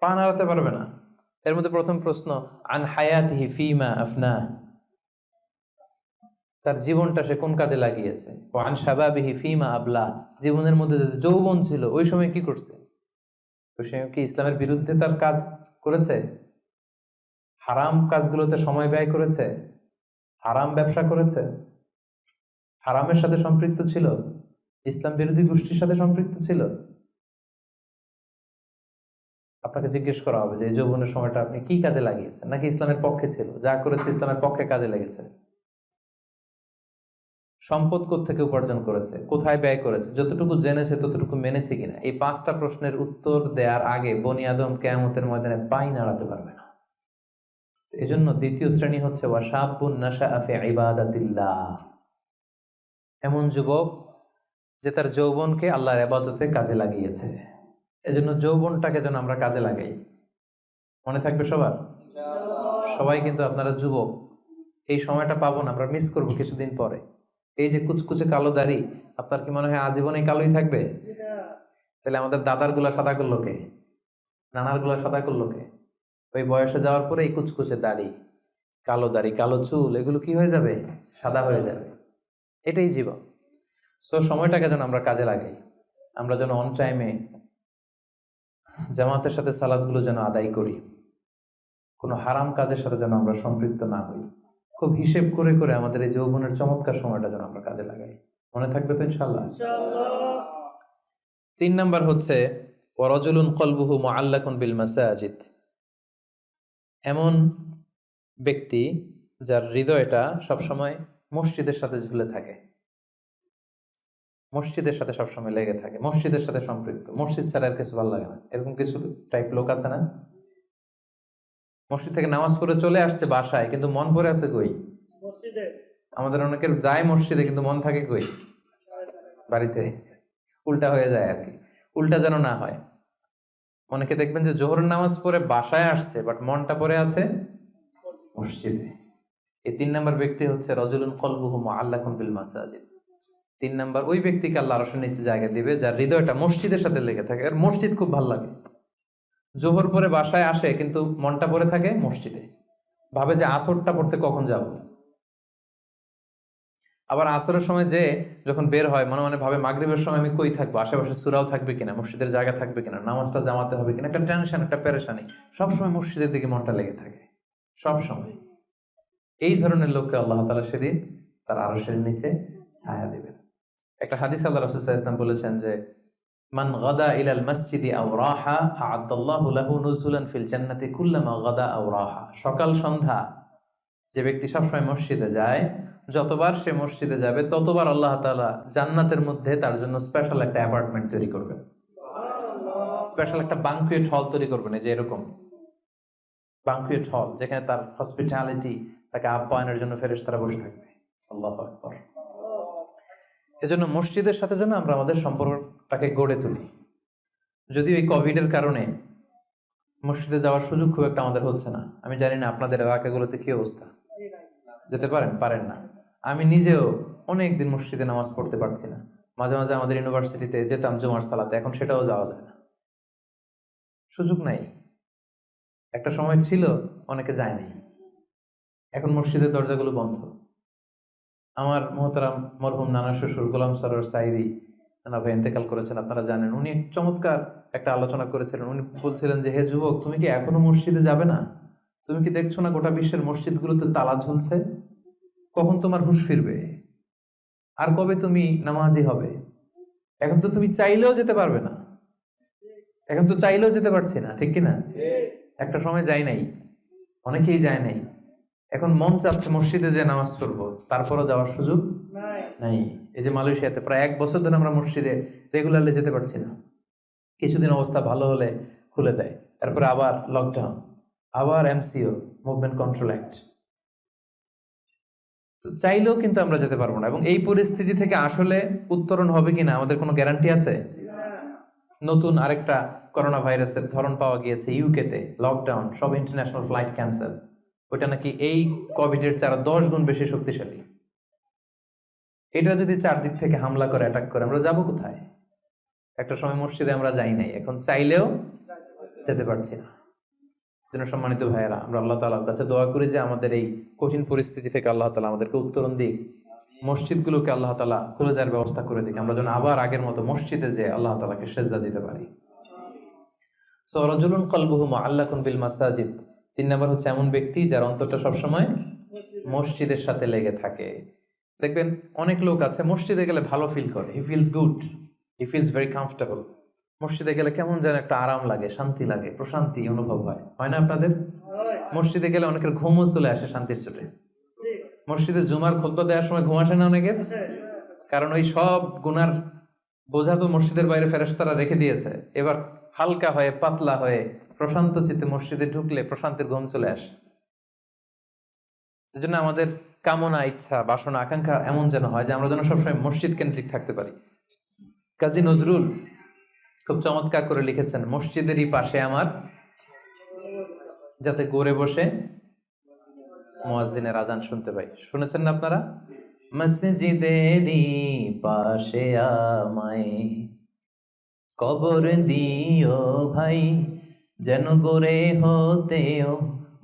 পা নাড়াতে পারবে না। এর মধ্যে প্রথম প্রশ্ন, আন হায়াতিহি ফিমা আফনা, তার জীবনটা সে কোন কাজে লাগিয়েছে। ও আন শাবাবিহি ফিমা আবলা, জীবনের মধ্যে যে যৌবন ছিল ওই সময় কি করছে। ওই সময় কি ইসলামের বিরুদ্ধে তার কাজ করেছে? হারাম কাজগুলোতে সময় ব্যয় করেছে? হারাম ব্যবসা করেছে? হারামের সাথে সম্পৃক্ত ছিল? ইসলাম বিরোধী গোষ্ঠীর সাথে সম্পৃক্ত ছিল? আপনাকে জিজ্ঞেস করা হবে যে এই যৌবনের সময়টা আপনি কি কাজে লাগিয়েছেন, নাকি ইসলামের পক্ষে ছিল, যা করেছে ইসলামের পক্ষে কাজে লেগেছে। সম্পদ কোত্থেকে উপার্জন করেছে, কোথায় ব্যয় করেছে, যতটুকু জেনেছে ততটুকু মেনেছে কিনা। এই 5টা প্রশ্নের উত্তর দেওয়ার আগে বনি আদম কিয়ামতের ময়দানে পাই নাড়াতে পারবে না। এজন্য দ্বিতীয় শ্রেণী হচ্ছে ওয়াশাবুন নাশাআ ফি ইবাদাতিল্লাহ, এমন যুবক যে তার যৌবনকে আল্লাহর ইবাদতে কাজে লাগিয়েছে। এজন্য যৌবনটাকে যেন আমরা কাজে লাগাই। মনে থাকবে সবার? সবাই কিন্তু আপনারা যুবক, এই সময়টা পাবো না, আমরা মিস করবো কিছুদিন পরে। এই যে কুচকুচে কালো দাড়ি, আপনার কি মনে হয় আজীবন এই কালোই থাকবে? তাহলে আমাদের দাদার গুলা সাদা করলো কে? নানার গুলা সাদা করলো কে? ওই বয়সে যাওয়ার পরে এই কুচকুচে দাড়ি, কালো চুল, এগুলো কি হয়ে যাবে? সাদা হয়ে যাবে। এটাই জীবন। সো সময়টাকে যেন আমরা কাজে লাগাই, আমরা যেন অন টাইমে জামাতের সাথে সালাদগুলো যেন আদায় করি, কোনো হারাম কাজের সাথে যেন আমরা সম্পৃক্ত না হই। খুব হিসেব করে করে আমাদের এই যৌবনের চমৎকার সময়টা যেন আমরা কাজে লাগাই। মনে থাকবে তো ইনশাআল্লাহ? 3 নাম্বার হচ্ছে ওয়ারাজুলুন কলবুহু মুআল্লাকুন বিল মাসাজিদ। এমন ব্যক্তি যার হৃদয়টা সবসময় মসজিদের সাথে ঝুলে থাকে, মসজিদের সাথে সবসময় লেগে থাকে, মসজিদের সাথে সম্পৃক্ত, মসজিদ ছাড়া আর কিছু ভালো লাগে না। এরকম কিছু টাইপ লোক আছে না? মসজিদ থেকে নামাজ পড়ে চলে আসছে বাসায়, কিন্তু মন পড়ে আছে কই? মসজিদে। আমাদের অনেকের যায় মসজিদে কিন্তু মন থাকে কই? বাড়িতে। উল্টা হয়ে যায় আর কি, উল্টা যেন না হয়। অনেকে দেখবেন যে জোহরের নামাজ পড়ে বাসায় আসছে, বাট মনটা পড়ে আছে মসজিদে। এই 3 নাম্বার ব্যক্তি হচ্ছে রাজুলুন কলবুহু মুআল্লাকুন বিল মাসাজিদ। 3 নাম্বার ওই ব্যক্তিকে আল্লাহ আরশের নিচে জায়গা দিবে যার হৃদয়টা মসজিদের সাথে লেগে থাকে। আর মসজিদ খুব ভালো লাগে। জোহর পরে বাসায় আসে কিন্তু মনটা পড়ে থাকে মসজিদে, ভাবে যে আসরটা পড়তে কখন যাব। আবার আসরের সময় যে যখন বের হয় মনে মনে ভাবে মাগরিবের সময় আমি কই থাকবো, আশেপাশে সূরাও থাকবে কিনা, মসজিদের জায়গা থাকবে কিনা, নামাজটা জামাতে হবে কিনা, একটা টেনশন, একটা পেরেশানি, সবসময় মসজিদের দিকে মনটা লেগে থাকে সব সময়। এই ধরনের লোককে আল্লাহ তাআলা সেদিন তার আরশের নিচে ছায়া দিবেন। একটা হাদিস আল্লাহ রাসূল সাল্লাল্লাহু আলাইহি ওয়াসাল্লাম বলেছেন যে মান গাদা ইলাল মসজিদি আও রাহা আ'আদাল্লাহু লাহু নুজুলান ফিল জান্নাতি কুল্লামা গাদা আও রাহা। সকাল সন্ধ্যা যে ব্যক্তি সবসময় মসজিদে যায়, যতবার সে মসজিদে যাবে ততবার আল্লাহ তাআলা জান্নাতের মধ্যে তার জন্য স্পেশাল একটা অ্যাপার্টমেন্ট তৈরি করবেন, স্পেশাল একটা বাঙ্কুয়েট হল তৈরি করবেন। এই যে এরকম বাঙ্কুয়েট হল, যেখানে তার হসপিটালিটি, তাকে আপ্যায়নের জন্য ফেরেশতারা বসে থাকবে। আল্লাহু আকবার। এজন্য মসজিদের সাথে যেন আমরা আমাদের সম্পর্কটাকে গড়ে তুলি। যদিও এই কোভিডের কারণে মসজিদে যাওয়ার সুযোগ খুব একটা আমাদের হচ্ছে না। আমি জানি না আপনাদের এলাকাগুলোতে কি অবস্থা, যেতে পারেন না। আমি নিজেও অনেকদিন মসজিদে নামাজ পড়তে পারছি না। মাঝে মাঝে আমাদের ইউনিভার্সিটিতে যেতাম জুমার সালাতে, এখন সেটাও যাওয়া যায় না, সুযোগ নাই। একটা সময় ছিল অনেকে যায় নাই, এখন মসজিদের দরজাগুলো বন্ধ। আমার মোহতারাম মরহুম নানা শ্বশুর গোলাম সরোয়ার সাইদি নানা ভাই ইন্তেকাল করেছেন, আপনারা জানেন। উনি চমৎকার একটা আলোচনা করেছিলেন। উনি বলছিলেন যে হে যুবক, তুমি কি এখনো মসজিদে যাবে না? তুমি কি দেখছো না গোটা বিশ্বের মসজিদগুলোতে তালা ঝুলছে? কখন তোমার হুঁশ ফিরবে? আর কবে তুমি নামাজি হবে? এখন তো তুমি চাইলেও যেতে পারবে না, এখন তো চাইলেও যেতে পারছি না, ঠিক কিনা? একটা সময় যাই নাই, অনেকেই যায় নাই, এখন মন চাচ্ছে মসজিদে যে নামাজ পড়বো, তারপরও যাওয়ার সুযোগ নাই। এই যে মালয়েশিয়াতে প্রায় 1 বছর ধরে আমরা মসজিদে রেগুলারলি যেতে পারছি না। কিছুদিন অবস্থা ভালো হলে খুলে দেয়, তারপরে আবার লকডাউন, আবার এমসিও, মুভমেন্ট কন্ট্রোল অ্যাক্ট। তো চাইলেও কিন্তু আমরা যেতে পারবো না। এবং এই পরিস্থিতি থেকে আসলে উত্তরণ হবে কিনা আমাদের কোনো গ্যারান্টি আছে? নতুন আরেকটা করোনা ভাইরাসের ধরন পাওয়া গিয়েছে ইউকেতে, লকডাউন, সব ইন্টারন্যাশনাল ফ্লাইট ক্যান্সেল। ওইটা নাকি এই কোভিডের 10 গুণ বেশি শক্তিশালী। এটা যদি চারদিক থেকে হামলা করে, অ্যাটাক করে, আমরা যাবো কোথায়? একটা সময় মসজিদে আমরা যাই নাই, এখন চাইলেও যেতে পারছি না। যেন সম্মানিত ভাইয়েরা, আমরা আল্লাহ তাআলার কাছে দোয়া করি যে আমাদের এই কঠিন পরিস্থিতি থেকে আল্লাহ তাআলা আমাদেরকে উত্তরণ দিক, মসজিদগুলোকে আল্লাহ তাআলা খুলে দেওয়ার ব্যবস্থা করে দিক, আমরা যেন আবার আগের মতো মসজিদে যে আল্লাহ তাআলাকে সেজদা দিতে পারি। সো রাজুলুন কলবুহু মুআল্লাকুন বিল মাসাজিদ। 3 নাম্বার হচ্ছে এমন ব্যক্তি যার অন্তরটা সবসময় মসজিদের সাথে লেগে থাকে। দেখবেন অনেক লোক আছে মসজিদে গেলে ভালো ফিল করে, he feels good, he feels very comfortable. মসজিদে গেলে কেমন যেন একটা আরাম লাগে, শান্তি লাগে, প্রশান্তি অনুভব হয়, হয় না আপনাদের? মসজিদে গেলে অনেকের ঘুমও চলে আসে শান্তির চোটে। মসজিদে জুমার খুতবা দেওয়ার সময় ঘুম আসে না অনেকের? কারণ ওই সব গুনার বোঝা তো মসজিদের বাইরে ফেরেশতারা রেখে দিয়েছে। এবার হালকা হয়ে, পাতলা হয়ে, প্রশান্ত চিত্তে মসজিদে ঢুকলে প্রশান্তির ঘুম চলে আসে। এই জন্য আমাদের কামনা, ইচ্ছা, বাসনা, আকাঙ্ক্ষা এমন যেন হয় যে আমরা যেন সবসময় মসজিদ কেন্দ্রিক থাকতে পারি। কাজী নজরুল খুব চমৎকার করে লিখেছেন, মসজিদেরই পাশে আমার, যাতে গড়ে বসে মুয়াজ্জিনের আজান শুনতে পাই। শুনেছেন না আপনারা? মসজিদেরই পাশে আমায় কবর দিও ভাই, যেন করে হতেও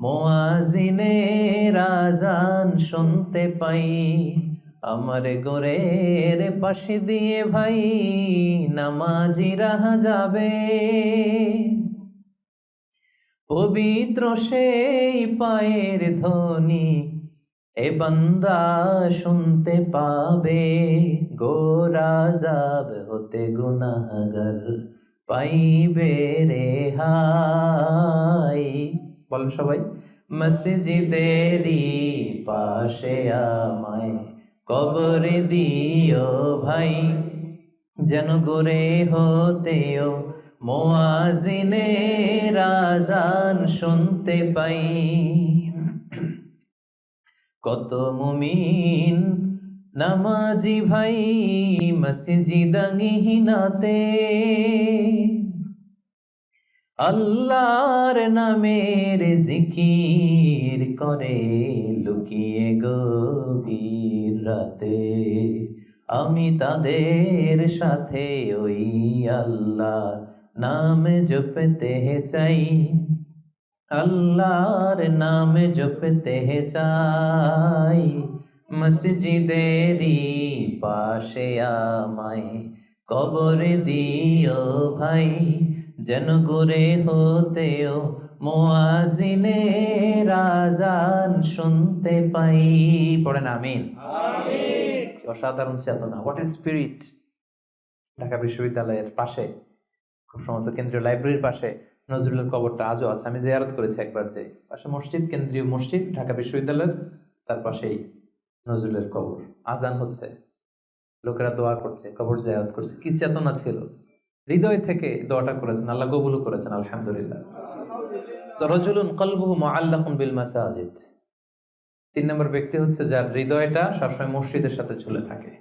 মুয়াজ্জিনের আজান শুনতে পাই। আমার গোরের পাশে দিয়ে ভাই নামাজিরা যাবে, পবিত্র সেই পায়ের ধ্বনি এ বান্দা শুনতে পাবে। গোরাজাব হতে গুনাহগার পাইবে রেহাই। বলেন সবাই, মসজিদেরই পাশে আমায় কবর দিও ভাই, যেন গোরে হতেও মুয়াজ্জিনের আজান শুনতে পাই। কত মুমিন নামাজি ভাই মসজিদাঙ্গিনাতে আল্লাহর নামের জিকির করে লুকিয়ে গভীর রাতে। আমি তাদের সাথে ওই আল্লাহ নাম জপতে চাই, আল্লাহর নাম জপতে চাই। মসজিদেরই পাশে আমায় কবর দিও ভাই, যেন করে হতেও মুয়াজ্জিনের আজান শুনতে পাই। পড়েন আমিন। অসাধারণ চেতনা, হোয়াট ইজ স্পিরিট। ঢাকা বিশ্ববিদ্যালয়ের পাশে, খুব সম্ভবত কেন্দ্রীয় লাইব্রেরির পাশে নজরুলের কবরটা আজও আছে। আমি জিয়ারত করেছি একবার, যে পাশে মসজিদ, কেন্দ্রীয় মসজিদ ঢাকা বিশ্ববিদ্যালয়ের, তার পাশেই নজরুলের কবর। আজান হচ্ছে, লোকেরা দোয়া করছে, কবর জিয়ারত করছে। কি চেতনা ছিল! হৃদয় থেকে দোয়াটা করেছেন, আল্লাহ কবুলও করেছেন, আলহামদুলিল্লাহ। রাজুলুন কলবুহু মুআল্লাকুন বিল মাসাজিদ। 3 নম্বর ব্যক্তি হচ্ছে যার হৃদয়টা সবসময় মসজিদের সাথে ঝুলে থাকে,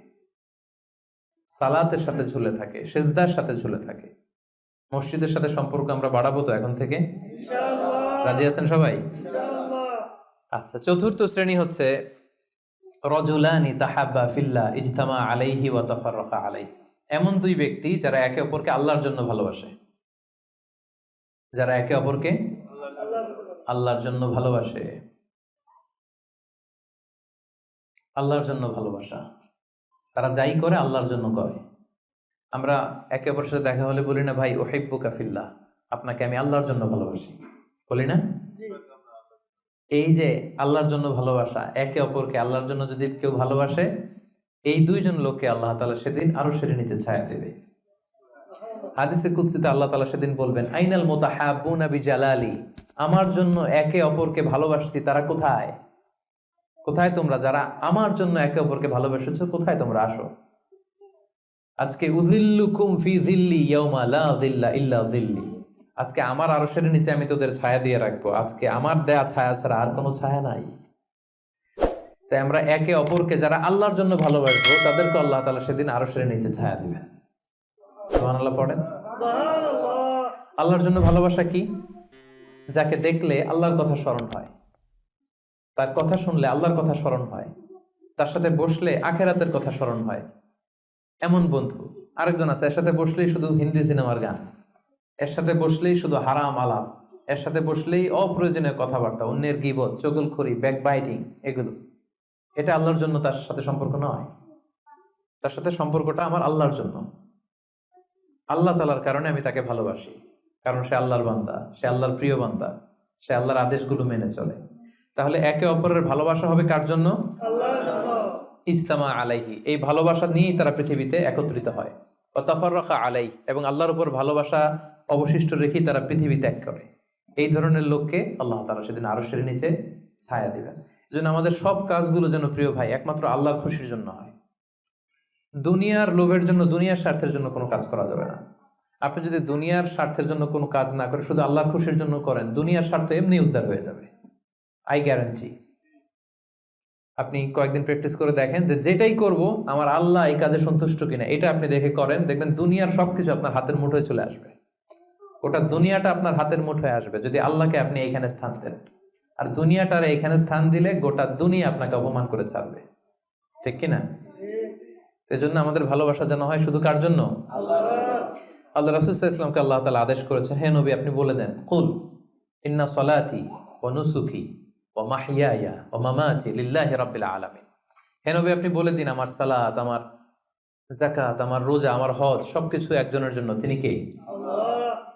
সালাতের সাথে ঝুলে থাকে, সিজদার সাথে ঝুলে থাকে। মসজিদের সাথে সম্পর্ক আমরা বাড়াবো তো এখন থেকে, ইনশাআল্লাহ। রাজি আছেন সবাই? ইনশাআল্লাহ। আচ্ছা, চতুর্থ শ্রেণী হচ্ছে রাজুলানি তাহাব্বা ফিল্লাহ ইজতামা আলাইহি ওয়া তাফাররাকা আলাইহি। এমন 2 ব্যক্তি যারা একে অপরকে আল্লাহর জন্য ভালোবাসে, যারা একে অপরকে আল্লাহর জন্য ভালোবাসে। আল্লাহর জন্য ভালোবাসা, তারা যাই করে আল্লাহর জন্য করে। আমরা একে অপরের সাথে দেখা হলে বলি না, ভাই উহিব্বুকা ফিল্লাহ, আপনাকে আমি আল্লাহর জন্য ভালোবাসি, বলি না? এই যে আল্লাহর জন্য ভালোবাসা, একে অপরকে আল্লাহর জন্য যদি কেউ ভালোবাসে, এই 2 জন লোককে আল্লাহ তাআলা সেদিন আরশের নিচে ছায়া দেবে। হাদিসে কুদসিতে আল্লাহ তাআলা সেদিন বলবেন, আইনাল মুতাহাব্বুনা বিজালালি, আমার জন্য একে অপরকে ভালোবাসছি তারা কোথায়? কোথায় তোমরা যারা আমার জন্য একে অপরকে ভালোবেসেছো, কোথায় তোমরা? আসো। আজকে উযিল্লুকুম ফি যিল্লি ইয়াউমা লা যিল্লা ইল্লা যিল্লি, আজকে আমার আরশের নিচে আমি তোদের ছায়া দিয়ে রাখবো। আজকে আমার দেয়া ছায়া ছাড়া আর কোনো ছায়া নাই। তাই আমরা একে অপরকে যারা আল্লাহর জন্য ভালোবাসবো, তাদেরকে আল্লাহ তাআলা সেদিন আরশের নিচে ছায়া দিবেন। সুবহানাল্লাহ পড়েন। আল্লাহর জন্য ভালোবাসা কি? যাকে দেখলে আল্লাহর কথা স্মরণ হয়, তার কথা শুনলে আল্লাহর কথা স্মরণ হয়, তার সাথে বসলে আখেরাতের কথা স্মরণ হয়, এমন বন্ধু। আরেকজন আছে, এর সাথে বসলেই শুধু হিন্দি সিনেমার গান, এর সাথে বসলেই শুধু হারাম আলাপ, এর সাথে বসলেই অপ্রয়োজনীয় কথাবার্তা, অন্যের গীবত, চগলখড়ি, ব্যাকবাইটিং, এগুলো। এটা আল্লাহর জন্য তার সাথে সম্পর্ক নয়। তার সাথে সম্পর্কটা আমার আল্লাহর জন্য। আল্লাহ তাআলার কারণে আমি তাকে ভালোবাসি, কারণ সে আল্লাহর বান্দা, সে আল্লাহর প্রিয় বান্দা, সে আল্লাহর আদেশগুলো মেনে চলে। তাহলে একে অপরের ভালোবাসা হবে কার জন্য? আল্লাহর জন্য। ইজতামা আলাইহি, এই ভালোবাসা নিয়েই তারা পৃথিবীতে একত্রিত হয়। ওয়া তাফাররাকা আলাইহি, এবং আল্লাহর উপর ভালোবাসা অবশিষ্ট রেখেই তারা পৃথিবী ত্যাগ করে। এই ধরনের লোককে আল্লাহ তাআলা সেদিন আরশের নিচে ছায়া দিবেন। এজন্য আমাদের সব কাজগুলো যেন প্রিয় ভাই একমাত্র আল্লাহর খুশির জন্য হয়। দুনিয়ার লোভের জন্য, দুনিয়ার স্বার্থের জন্য কোনো কাজ করা যাবে না। আপনি যদি দুনিয়ার স্বার্থের জন্য কোনো কাজ না করে শুধু আল্লাহর খুশির জন্য করেন, দুনিয়ার স্বার্থ এমনি উদ্ধার হয়ে যাবে, আই গ্যারান্টি। আপনি কয়েকদিন প্র্যাকটিস করে দেখেন যে যেটাই করব আমার আল্লাহ এই কাজে সন্তুষ্ট কিনা, এটা আপনি দেখে করেন, দেখবেন দুনিয়ার সবকিছু আপনার হাতের মুঠোয় চলে আসবে। ওটা দুনিয়াটা আপনার হাতের মুঠোয় আসবে যদি আল্লাহকে আপনি এইখানে স্থান দেন। আর দুনিয়াটার এখানে স্থান দিলে গোটা দুনিয়া আপনাকে অপমান করে ছাড়বে, ঠিক কিনা? এজন্য আমাদের ভালোবাসা যেন হয় শুধু কার জন্য? আল্লাহ রাসূল সাল্লাল্লাহু আলাইহি ওয়াসাল্লামকে আল্লাহ তাআলা আদেশ করেছেন, হে নবী আপনি বলে দেন, কুল ইন্না সলাতি ওয়া নুসুকি ওয়া মাহইয়ায়া ওয়া মামাতি লিল্লাহি রাব্বিল আলামিন। হে নবী আপনি বলে দিন, আমার সালাত, আমার যাকাত, আমার রোজা, আমার হজ সবকিছু একজনের জন্য, তিনি কে? আল্লাহ।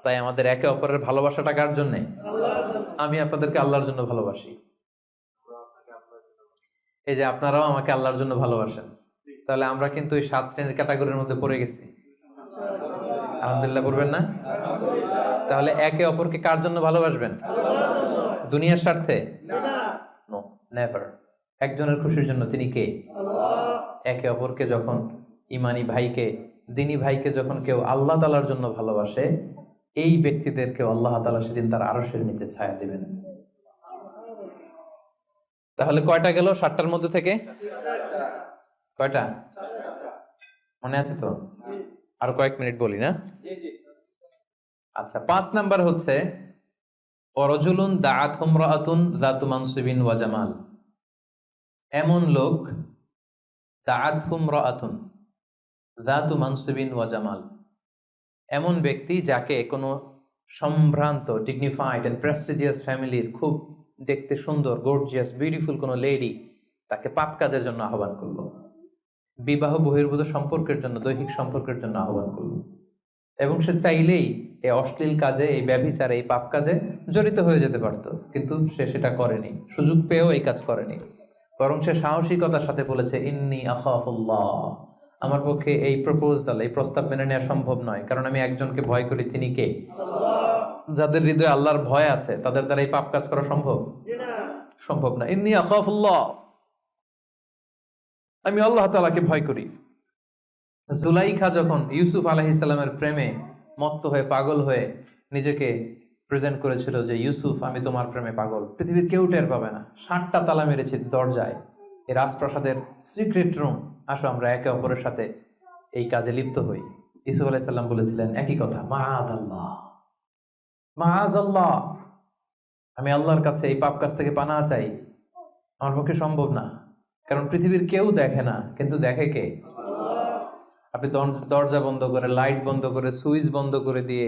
তাই আমাদের একে অপরের ভালোবাসাটা কার জন্য? আল্লাহর জন্য। আমি আপনাদেরকে আল্লাহর জন্য ভালোবাসি, এই যে আপনারাও আমাকে আল্লাহর জন্য ভালোবাসেন। তাহলে আমরা কিন্তু ওই 7 শ্রেণীর ক্যাটাগরির মধ্যে পড়ে গেছি। আলহামদুলিল্লাহ করবেন না? তাহলে একে অপরকে কার জন্য ভালোবাসবেন? দুনিয়ার স্বার্থে? No, never. একজনের খুশির জন্য, তিনি কে? আল্লাহ। একে অপরকে যখন ইমানি ভাইকে, দিনী ভাইকে যখন কেউ আল্লাহ তাআলার জন্য ভালোবাসে, এই ব্যক্তিদেরকে আল্লাহ তাআলা সেদিন তার আরশের নিচে ছায়া দিবেন। তাহলে কয়টা গেল 7টার মধ্যে থেকে? কয়টা মনে আছে তো? আরো কয়েক মিনিট বলি না? আচ্ছা, 5 নাম্বার হচ্ছে ওয়ারাজুলুন দাআতহু ইমরাআতুন যাতু মানসিবিন ওয়া জামাল। এমন লোক, দাআতহু ইমরাআতুন যাতু মানসিবিন ওয়া জামাল, এমন ব্যক্তি যাকে কোনো সম্ভ্রান্ত, ডিগনিফাইড এন্ড প্রেস্টিজিয়াস ফ্যামিলির খুব দেখতে সুন্দর, গর্জিয়াস, বিউটিফুল কোনো লেডি তাকে পাপ কাজের জন্য আহ্বান করলো, বিবাহ বহির্ভূত সম্পর্কের জন্য, দৈহিক সম্পর্কের জন্য আহ্বান করলো, এবং সে চাইলেই এই অশ্লীল কাজে, এই ব্যভিচারে, এই পাপ কাজে জড়িত হয়ে যেতে পারত, কিন্তু সে সেটা করেনি, সুযোগ পেয়েও এই কাজ করেনি, বরং সে সাহসিকতার সাথে বলেছে ইন্নী আখাফুল্লাহ, আমার পক্ষে এই প্রপোজাল, এই প্রস্তাব মেনে নেওয়া সম্ভব নয়, কারণ আমি একজনকে ভয় করি, তিনি কে? আল্লাহ। যাদের হৃদয়ে আল্লাহর ভয় আছে তাদের দ্বারা এই পাপ কাজ করা সম্ভব? সম্ভব না। ইন্নী আখাফুল্লাহ, আমি আল্লাহ তাআলাকে ভয় করি। জুলাইখা যখন ইউসুফ আলাইহিস সালামের প্রেমে মত্ত হয়ে, পাগল হয়ে নিজেকে প্রেজেন্ট করেছিল যে ইউসুফ আমি তোমার প্রেমে পাগল, পৃথিবীর কেউ টের পাবে না, 7টা তালা মেরেছি দরজায়, এই রাজপ্রাসাদের সিক্রেট রুম, আসো আমরা একে অপরের সাথে এই কাজে লিপ্ত হই। ইউসুফ আলাইহিস সালাম বলেছিলেন একই কথা, মাআযাল্লাহ, মাআযাল্লাহ, আমি আল্লাহর কাছে এই পাপ কাজ থেকে পানাহ চাই, আমার পক্ষে সম্ভব না, কারণ পৃথিবীর কেউ দেখে না, কিন্তু দেখে কে? আপনি দরজা বন্ধ করে, লাইট বন্ধ করে, সুইচ বন্ধ করে দিয়ে,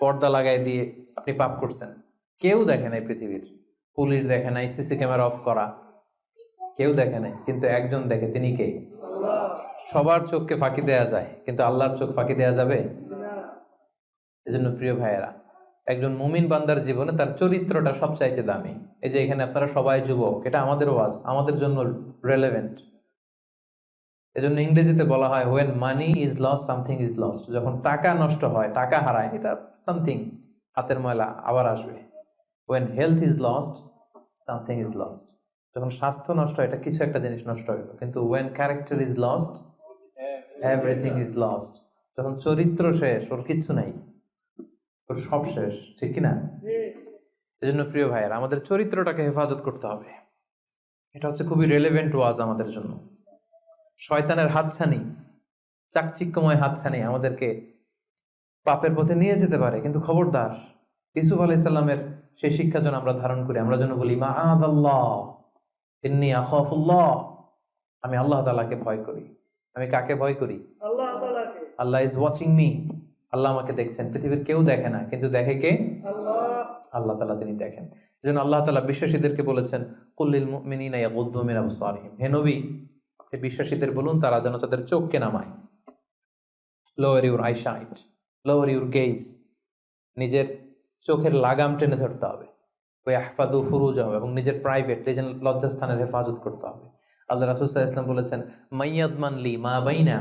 পর্দা লাগাই দিয়ে আপনি পাপ করছেন, কেউ দেখে নাই পৃথিবীর, পুলিশ দেখে নাই, সিসি ক্যামেরা অফ করা, কেউ দেখে নাই, কিন্তু একজন দেখে, তিনি কে? সবার চোখকে ফাঁকি দেয়া যায়, কিন্তু আল্লাহর চোখ ফাঁকি দেয়া যাবে? এজন্য প্রিয় ভাইয়েরা, একজন মুমিন বান্দার জীবনে তার চরিত্রটা সবচাইতে দামি। এই যে এখানে আপনারা সবাই যুবক, এটা আমাদের ওয়াজ, আমাদের জন্য রেলেভেন্ট। এজন্য ইংরেজিতে বলা হয় when money is lost something is lost, যখন টাকা নষ্ট হয়, টাকা হারায়, এটা সামথিং, হাতের ময়লা আবার আসবে। when health is lost something is lost, যখন স্বাস্থ্য নষ্ট হয়, এটা কিছু একটা জিনিস নষ্ট হইল, কিন্তু when character is lost everything is lost, যখন চরিত্র শেষ, ওর কিচ্ছু নাই, ওর সব শেষ, ঠিক কিনা? এজন্য প্রিয় ভাইয়েরা, আমাদের চরিত্রটাকে হেফাজত করতে হবে। এটা হচ্ছে খুবই রেলেভেন্ট ওয়াজ আমাদের জন্য। শয়তানের হাতছানি, চাকচিক্যময় হাতছানি আমাদেরকে পাপের পথে নিয়ে যেতে পারে, কিন্তু খবরদার, ইউসুফ আলাইহিস সালামের সেই শিক্ষা যেন আমরা ধারণ করি। আমরা যেন বলি মাআযাল্লাহ, ইন্নী আখাফুল্লাহ, আমি আল্লাহ তাআলাকে ভয় করি। আমি কাকে ভয় করি? আল্লাহ তাআলাকে। আল্লাহ ইজ ওয়াচিং মি, আল্লাহ আমাকে দেখছেন, পৃথিবীর কেউ দেখে না, কিন্তু দেখে কে? আল্লাহ। আল্লাহ তাআলা তিনি দেখেন। এজন্য আল্লাহ তাআলা বিশ্বাসীদেরকে বলেছেন কুল্লিল মুমিনিনা ইয়াগুদ্দু মিন আবসারিহিম, হে নবী বিশ্বাসীদের বলুন তারা যেন তাদের চোখকে নামায়, lower your eyesight, lower your gauge, নিজের চোখের লাগাম টেনে ধরতে হবে, ওয়াহফাযু ফুরুজাহুম, এবং নিজের প্রাইভেট, নিজের লজ্জাস্থানের হেফাজত করতে হবে। আল্লাহ রাসূল সাল্লাল্লাহু আলাইহি ওয়াসাল্লাম বলেছেন মাইয়াদমান লি মা বাইনা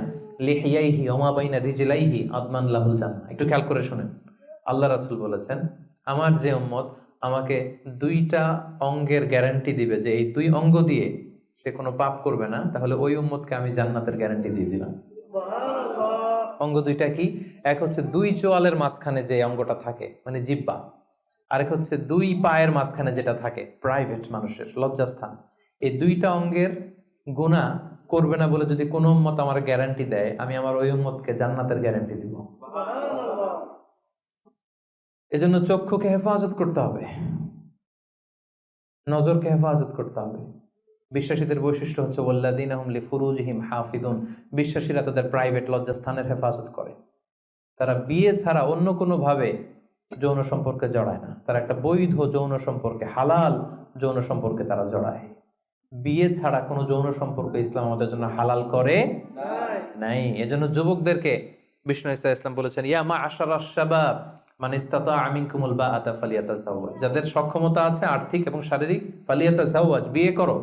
লিহিয়াইহি ওয়া মা বাইনা রিজলাইহি আদমান লাহুল জান্নাহ। একটু খেয়াল করে শুনেন, আল্লাহ রাসূল বলেছেন আমার যে উম্মত আমাকে 2টা অঙ্গের গ্যারান্টি দিবে যে এই 2 অঙ্গ দিয়ে সে কোনো পাপ করবে না, তাহলে ওই উম্মতকে আমি জান্নাতের গ্যারান্টি দিয়ে দিলাম। অঙ্গ 2টা কি? এক হচ্ছে 2 চোয়ালের মাঝখানে যে অঙ্গটা থাকে, মানে জিহ্বা, আরেক হচ্ছে 2 পায়ের মাঝখানে যেটা থাকে, প্রাইভেট, মানুষের লজ্জাস্থান। এই 2টা অঙ্গের গুনাহ করবে না বলে যদি কোনো উম্মত আমার গ্যারান্টি দেয়, আমি আমার ওই উম্মতকে জান্নাতের গ্যারান্টি দিব। এজন্য চক্ষুকে হেফাজত করতে হবে, নজরকে হেফাজত করতে হবে। বিশ্বাসীদের বৈশিষ্ট্য হচ্ছে ওয়াল্লাযীনা হুম লিফুরুজিহিম হাফিজুন, বিশ্বাসীরা তাদের প্রাইভেট লজ্জাস্থানের হেফাজত করে। তারা বিয়ে ছাড়া অন্য কোনো ভাবে যৌন সম্পর্কে জড়ায় না, তারা একটা বৈধ যৌন সম্পর্কে, হালাল যৌন সম্পর্কে তারা জড়ায়। বিয়ে ছাড়া কোনো যৌন সম্পর্ক ইসলাম আমাদের জন্য হালাল করে নাই। এজন্য যুবকদেরকে বিষ্ণু ইসা ইসলাম বলেছেন, ইয়া মা আশারাশ শাবাব মান ইসতাতা মিনকুমুল বাআতা ফালিয়াতাযাওয়াজ, যাদের সক্ষমতা আছে আর্থিক এবং শারীরিক, ফালিয়াতাযাওয়াজ, বিয়ে করো।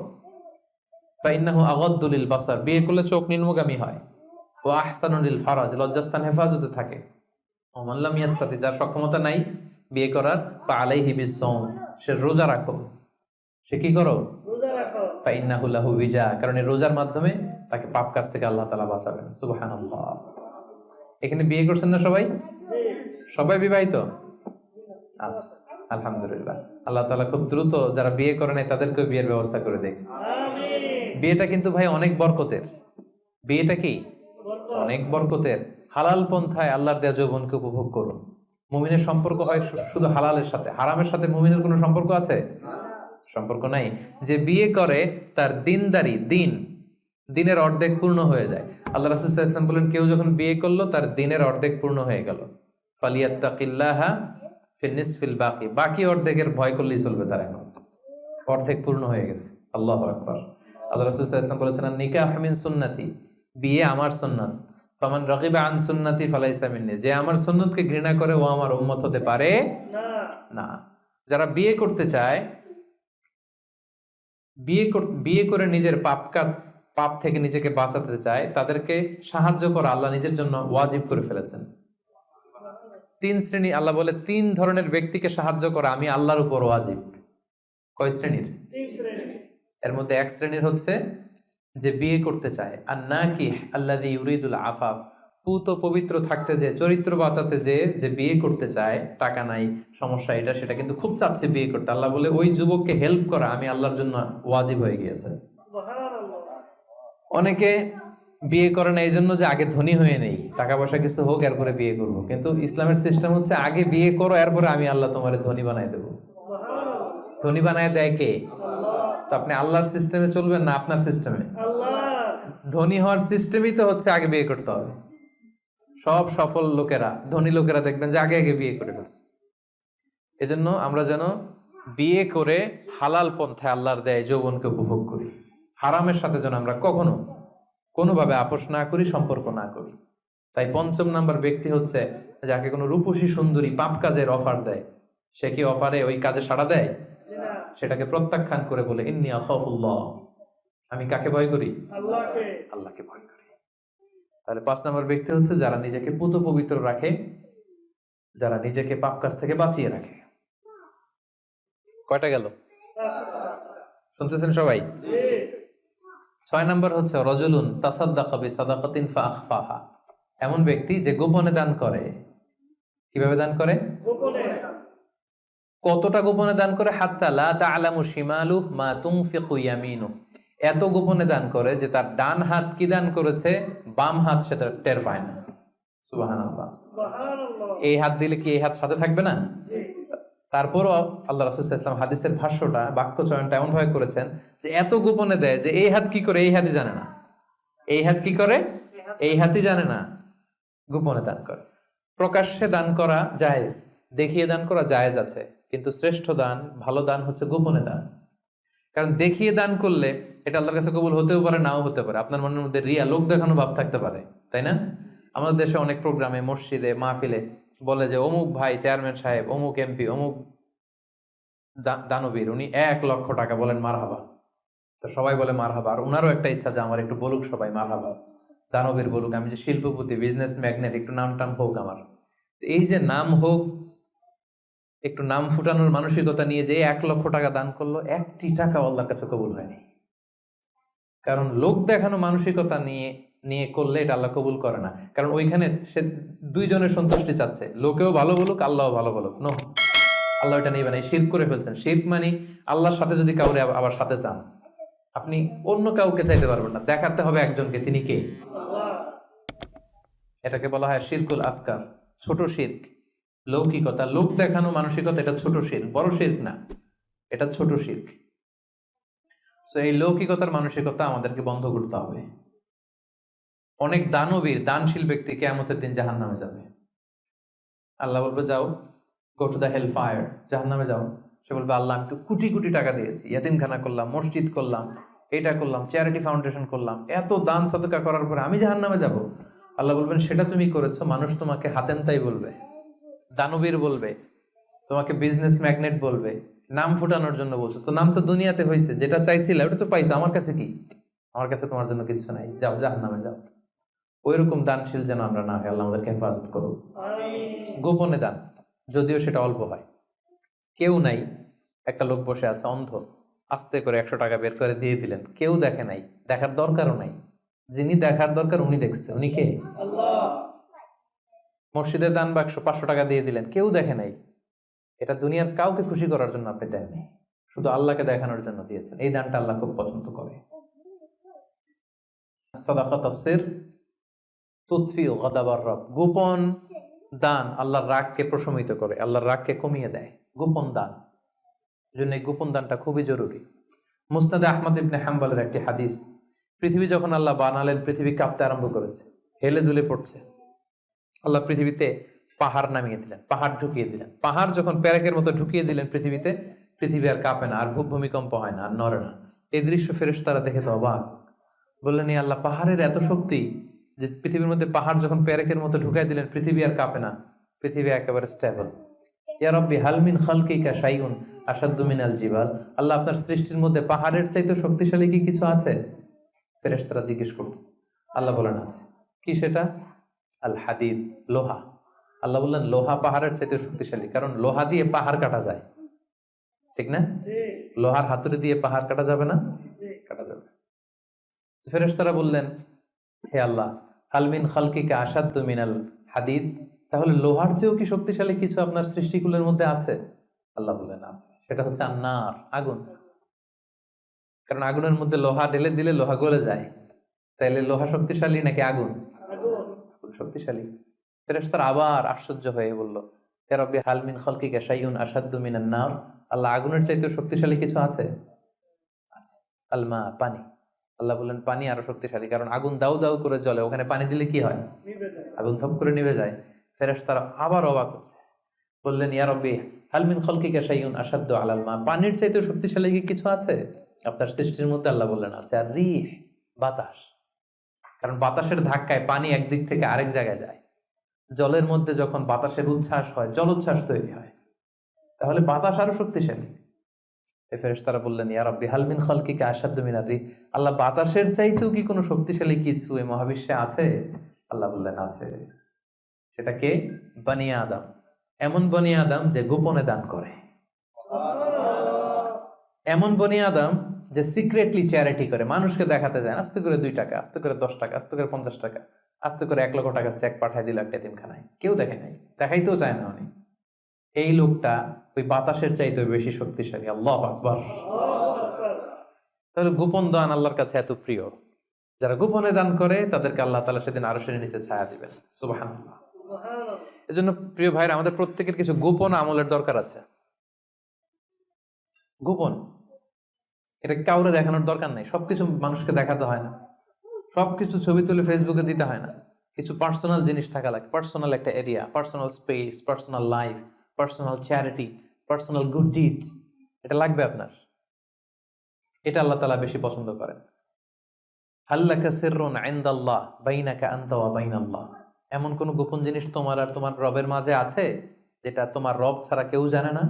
ফাইন্নাহু আগাদ্দু লিল বাসার, বিয়ে করলে চোখ নিম্নগামী হয়। ওয়া আহসানু লিল ফারাজ, লজ্জাস্থান হেফাজতে থাকে। ওয়া মান লাম ইয়াস্তাতি, যার সক্ষমতা নাই বিয়ে করার, ফা আলাইহি বিসসাওম, সে রোজা রাখো। সে কি করো? রোজা রাখো। ফাইন্নাহু লাহু বিজা, কারণ এই রোজার মাধ্যমে তাকে পাপ কাজ থেকে আল্লাহ তাআলা বাঁচাবেন। সুবহানাল্লাহ। এখানে বিয়ে করছেন না সবাই? সবাই বিবাহিত? আচ্ছা, আলহামদুলিল্লাহ। আল্লাহ তাআলা খুব দ্রুত যারা বিয়ে করে নাই তাদেরকেও বিয়ের ব্যবস্থা করে দেয়। বিয়েটা কিন্তু ভাই অনেক বরকতের। বিয়েটা কি অনেক বরকতের। হালাল পন্থায় আল্লাহর দেয়া যৌবনকে উপভোগ করুন। মুমিনের সম্পর্ক হয় শুধু হালালের সাথে, হারামের সাথে মুমিনের কোনো সম্পর্ক আছে? সম্পর্ক নাই। যে বিয়ে করে তার দিনদারি, দিনের অর্ধেক পূর্ণ হয়ে যায়। আল্লাহ রাসূল সাল্লাল্লাহু আলাইহি ওয়াসাল্লাম বলেন, কেউ যখন বিয়ে করলো তার দিনের অর্ধেক পূর্ণ হয়ে গেল। ফালিয়াত্তাকিল্লাহা ফি নিসফিল বাকি, বাকি অর্ধেকের ভয় করলেই চলবে তার, এখন অর্ধেক পূর্ণ হয়ে গেছে। আল্লাহু আকবার। আল্লাহ রাসূল সাল্লাল্লাহু আলাইহি ওয়াসাল্লাম বলেছেন, নিকাহ মিন সুন্নতি, বিয়ে আমার সুন্নাত। ফামান রাগিবা আন সুন্নতি ফালাইসা মিন্নি, যে আমার সুন্নতকে ঘৃণা করে ও আমার উম্মত হতে পারে না। যারা বিয়ে করতে চায়, বিয়ে করে নিজের পাপ থেকে নিজেকে বাঁচাতে চায়, তাদেরকে সাহায্য করা আল্লাহ নিজের জন্য ওয়াজিব করে ফেলেছেন। 3 শ্রেণী, আল্লাহ বলে 3 ধরনের ব্যক্তিকে সাহায্য করা আমি আল্লাহর উপর ওয়াজিব। কয় শ্রেণীর? 3 শ্রেণীর। এর মধ্যে এক শ্রেণীর হচ্ছে যে বিয়ে করতে চায়, আর নাকিহ আল্লাযী ইউরিদুল আফাফ, পুত পবিত্র থাকতে, যে চরিত্র বাঁচাতে, যে বিয়ে করতে চায়, টাকা নাই, সমস্যা এটা সেটা, কিন্তু খুব চাচ্ছে বিয়ে করতে। আল্লাহ বলে ওই যুবককে হেল্প করা আমি আল্লাহর জন্য ওয়াজিব হয়ে গিয়েছে। অনেকে বিয়ে করে না এই জন্য যে আগে ধনী হয়ে নেই, টাকা পয়সা কিছু হোক এরপরে বিয়ে করবো, কিন্তু ইসলামের সিস্টেম হচ্ছে আগে বিয়ে করো, এরপরে আমি আল্লাহ তোমার ধনী বানাই দেবো। ধনী বানায় দেয় কে? তো আপনি আল্লাহর সিস্টেমে চলবেন না আপনার সিস্টেমে? ধনী হওয়ার সিস্টেমই তো হচ্ছে আগে বিয়ে করতে হবে। সব সফল লোকেরা, ধনী লোকেরা দেখবেন যে আগে বিয়ে করে ফেলছে। এজন্য আমরা যেন বিয়ে করে হালাল পন্থায় আল্লাহর দেয় যৌবনকে উপভোগ করি। হারামের সাথে যেন আমরা কখনো কোনোভাবে আপোষ না করি, সম্পর্ক না করি। তাই 5ম নাম্বার ব্যক্তি হচ্ছে যাকে কোনো রূপসী সুন্দরী পাপ কাজের অফার দেয়, সে কি অফারে ওই কাজে সাড়া দেয়? সেটাকে প্রত্যাখ্যান করে বলে, ইন্নী আখাফুল্লাহ, আমি কাকে ভয় করি? আল্লাহকে ভয় করি। তাহলে 5 নম্বর ব্যক্তি হচ্ছে যারা নিজেকে পুত পবিত্র রাখে, যারা নিজেকে পাপ কাজ থেকে বাঁচিয়ে রাখে। কয়টা গেল? শুনতেছেন সবাই? 6 নম্বর হচ্ছে রাজুলুন তাসাদ্দাকা বিসাদাকাতিন ফাআখফাহা, এমন ব্যক্তি যে গোপনে দান করে। কিভাবে দান করে? গোপনে। কতটা গোপনে দান করে? হাত্তা লা তা'লামু শিমালু মা তুনফিকু ইয়ামিনু, এত গোপনে দান করে যে তার ডান হাত কি দান করেছে বাম হাত সেটা টের পায় না। সুবহানাল্লাহ। এই হাত দিলে কি এই হাত সাথে থাকবে না? তারপরও আল্লাহ রাসূল সাল্লাল্লাহু আলাইহি ওয়াসাল্লাম হাদিসের ভাষ্যটা, বাক্য চয়নটা এমন ভাবে করেছেন যে এত গোপনে দেয় যে এই হাত কি করে এই হাতই জানে না, এই হাত কি করে এই হাতই জানে না, গোপনে দান করে। প্রকাশ্যে দান করা জায়েজ, দেখিয়ে দান করা জায়েজ আছে, কিন্তু শ্রেষ্ঠ দান, ভালো দান হচ্ছে গোপনে দান। কারণ দেখিয়ে দান করলে এটা আল্লাহর কাছে কবুল হতেও পারে, নাও হতে পারে। আপনার মনের মধ্যে রিয়া, লোক দেখানো ভাব থাকতে পারে, তাই না? আমাদের দেশে অনেক প্রোগ্রামে, মসজিদে, মাহফিলে বলে যে অমুক ভাই চেয়ারম্যান সাহেব, অমুক এমপি, অমুক দানবীর, উনি 1 লক্ষ টাকা, বলেন মারহাবা। তো সবাই বলে মারহাবা, আর উনারও একটা ইচ্ছা যে আমার একটু বলুক সবাই মারহাবা, দানবীর বলুক, আমি যে শিল্পপতি, বিজনেস ম্যাগনেট, একটু নাম টাম হোক আমার। এই যে নাম হোক, একটু নাম ফুটানোর মানসিকতা নিয়ে যে 1 লক্ষ টাকা দান করলো, 1টি টাকা আল্লাহর কাছে কবুল হয়নি। কারণ লোক দেখানো মানসিকতা নিয়ে করলে এটা আল্লাহ কবুল করে না। কারণ ওইখানে সে 2 জনের সন্তুষ্টি চাচ্ছে, লোকেও ভালো বলুক, আল্লাহও ভালো বলুক। নো, আল্লাহ এটা নেবেন। এই শিরক করে ফেলছেন। শিরক মানে আল্লাহর সাথে যদি কাউরে আবার সাথে চান, আপনি অন্য কাউকে চাইতে পারবেন না, দেখাতে হবে একজনকে, তিনি কে? এটাকে বলা হয় শিরকুল আসগার, ছোট শিরক। লৌকিকতা, লোক দেখানো মানসিকতা, এটা ছোট শিরক, বড় শিরক না, এটা ছোট শিরক। তো এই লৌকিকতার মানসিকতা আমাদেরকে বন্ধ করতে হবে। অনেক দানবীর দানশীল ব্যক্তি কিয়ামতের দিন জাহান্নামে যাবে। আল্লাহ বলবে যাও, go to the hell fire, জাহান্নামে যাও। সে বলবে আল্লাহ আমি তো কোটি কোটি টাকা দিয়েছি, ইয়াতিমখানা করলাম, মসজিদ করলাম, এটা করলাম, চ্যারিটি ফাউন্ডেশন করলাম, এত দান সদকা করার পরে আমি জাহান্নামে যাব? আল্লাহ বলবেন সেটা তুমি করেছো, মানুষ তোমাকে হাতেন তাই বলবে, দানবীর বলবে, তোমাকে বিজনেস ম্যাগনেট বলবে, নাম ফুটানোর জন্য বলছো। তো নাম তো দুনিয়াতে হয়েছে, যেটা চাইছিলে ওটা তো পাইছো, আমার কাছে কি? আমার কাছে তোমার জন্য কিছু নাই, যাও জাহান্নামে যাও। ওইরকম দানশীল যেন আমরা না হয়, আল্লাহ আমাদেরকে হেফাজত করুক। গোপনে দান, যদিও সেটা অল্প হয়। কেউ নাই, একটা লোক বসে আছে অন্ধ, আস্তে করে 100 টাকা বের করে দিয়ে দিলেন, কেউ দেখে নাই, দেখার দরকারও নাই। যিনি দেখার দরকার উনি দেখছে, উনি কে? আল্লাহ। মসজিদের দান বাক্স 500 টাকা দিয়ে দিলেন, কেউ দেখে নাই। এটা দুনিয়ার কাউকে খুশি করার জন্য আপনি দেননি, শুধু আল্লাহকে দেখানোর জন্য দিয়েছেন। এই দানটা আল্লাহ খুব পছন্দ করে। সাদাকাতুস সির তুতফিউ গাদাবার রব, গোপন দান আল্লাহর রাগকে প্রশমিত করে, আল্লাহর রাগকে কমিয়ে দেয়। গোপন দান, জন্য এই গোপন দানটা খুবই জরুরি। মুসনাদে আহমদ ইবনে হাম্বলের একটি হাদিস, পৃথিবী যখন আল্লাহ বানালেন, পৃথিবী কাঁপতে আরম্ভ করেছে, হেলে দুলে পড়ছে। আল্লাহ পৃথিবীতে পাহাড় নামিয়ে দিলেন, পাহাড় ঢুকিয়ে দিলেন। পাহাড় যখন প্যারেকের মতো ঢুকিয়ে দিলেন পৃথিবীতে, পৃথিবী আর কাঁপে না, আর ভূমিকম্প হয় না, আর নড়ে না। এই দৃশ্য ফেরেশতারা দেখে তো অবাক, বললেন এই আল্লাহ, পাহাড়ের এত শক্তি যে পৃথিবীর মধ্যে পাহাড় যখন প্যারেকের মতো ঢুকাই দিলেন, পৃথিবী আর কাঁপে না, পৃথিবী একেবারে স্টেবল। ইয়া রাব্বি হাল মিন খালকিকা শাইউন আশাদ্দু মিনাল জিবাল, আল্লাহ আপনার সৃষ্টির মধ্যে পাহাড়ের চাইতে শক্তিশালী কি কিছু আছে? ফেরেশতারা জিজ্ঞেস করতেছে। আল্লাহ বলেন আছে। কি সেটা? আল হাদিদ, লোহা। আল্লাহ বললেন লোহা পাহাড়ের চাইতে শক্তিশালী, কারণ লোহা দিয়ে পাহাড় কাটা যায়, ঠিক না? লোহার হাতুড়ি দিয়ে পাহাড় কাটা যাবে না? কাটা যাবে। ফেরেশতারা বললেন হে আল্লাহ, হাল মিন খালকিকা আশাদ্দু মিনাল হাদিদ, তাহলে লোহার চেয়েও কি শক্তিশালী কিছু আপনার সৃষ্টিকুলের মধ্যে আছে? আল্লাহ বললেন আছে, সেটা হচ্ছে আন্নার, আগুন। কারণ আগুনের মধ্যে লোহা ঢেলে দিলে লোহা গলে যায়, তাইলে লোহা শক্তিশালী নাকি আগুন? আগুন শক্তিশালী। ফেরেশতারা আবার আশ্চর্য হয়ে বলল হে রাব্বি হাল মিন খালকিকা শাইউন আশাদ্দু মিনান নার, আল্লাহ আগুনের চাইতে শক্তিশালী কিছু আছে? আছে। আলমা, পানি। আল্লাহ বললেন পানি আরো শক্তিশালী, কারণ আগুন দাউ দাউ করে জ্বলে, ওখানে পানি দিলে কি হয়? আগুন থপ করে নিভে যায়। ফেরেশতারা আবার অবাক হচ্ছে, বললেন ইয়া রাব্বি হাল মিন খালকিকা শাইউন আশাদ্দু আলাল মা, পানির চাইতে শক্তিশালী কি কিছু আছে আপনার সৃষ্টির মধ্যে? আল্লাহ বললেন আছে। আর রিহ, বাতাস, কারণ বাতাসের ধাক্কায় পানি একদিক থেকে আরেক জায়গায় যায়। জলের মধ্যে যখন বাতাসের উচ্ছ্বাস হয়, জলোচ্ছ্বাস তৈরি হয়, তাহলে বাতাস আরো শক্তিশালী। ফেরেশতারা বললেন ইয়া রাব্বি হাল মিন খালকিকা আশাদ্দু মিনার রিহ, আল্লাহ বাতাসের চাইতেও কি কোনো শক্তিশালী কিছু এই মহাবিশ্বে আছে? আল্লাহ বললেন আছে। সেটা কে? বনি আদম। এমন বনি আদম যে গোপনে দান করে, এমন বনি আদম যে সিক্রেটলি চ্যারিটি করে, মানুষকে দেখাতে যায়, আস্তে করে 2 টাকা, আস্তে করে 10 টাকা, আস্তে করে 50 টাকা, আস্তে করে 1 লক্ষ টাকার চেক পাঠায় দিল একটা এতিমখানায়, কেউ দেখে নাই, দেখাইতেও চায় না উনি। এই লোকটা ওই বাতাসের চাইতে বেশি শক্তিশালী। আল্লাহু আকবার। তাহলে গোপন দান আল্লাহর কাছে এত প্রিয়, যারা গোপনে দান করে তাদেরকে আল্লাহ তাআলা সেদিন আরশের নিচে ছায়া দিবেন। সুবহানাল্লাহ। এজন্য প্রিয় ভাইরা, আমাদের প্রত্যেকের কিছু গোপন আমলের দরকার আছে। গোপন, এটা কাউরে দেখানোর দরকার নেই, সবকিছু মানুষকে দেখাতে হয় না, সবকিছু ছবি তুলে ফেসবুকে দিতে হয় না। কিছু পার্সোনাল জিনিস থাকা লাগে, পার্সোনাল একটা area, personal space, personal life, personal charity, personal good deeds, এটা লাগবে আপনার। এটা আল্লাহ তাআলা বেশি পছন্দ করেন। হাল্লাকা সিররুন ইনদাল্লাহ বাইনাকা আনতা ওয়া বাইনাল্লাহ, এমন কোন গোপন জিনিস তোমার আর তোমার রবের মাঝে আছে যেটা তোমার রব ছাড়া কেউ জানে না?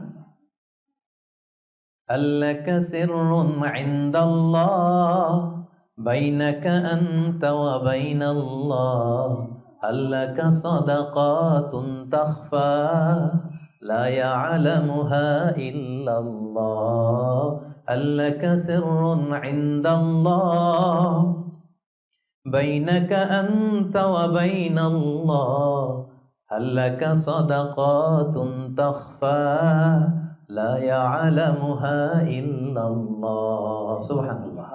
হাল্লাকা সিররুন ইনদাল্লাহ বাইনাকা আনতা ওয়া বাইনাল্লাহ, হাল্লাকা সাদাকাতুন তাখফা লা ইয়ালামুহা ইল্লাল্লাহ, হাল্লাকা সিররুন ইনদাল্লাহ বাইনাকা আনতা ওয়া বাইনাল্লাহ, হাল্লাকা সাদাকাতুন তাখফা লা ইয়ালামুহা ইল্লাল্লাহ। সুবহানাল্লাহ।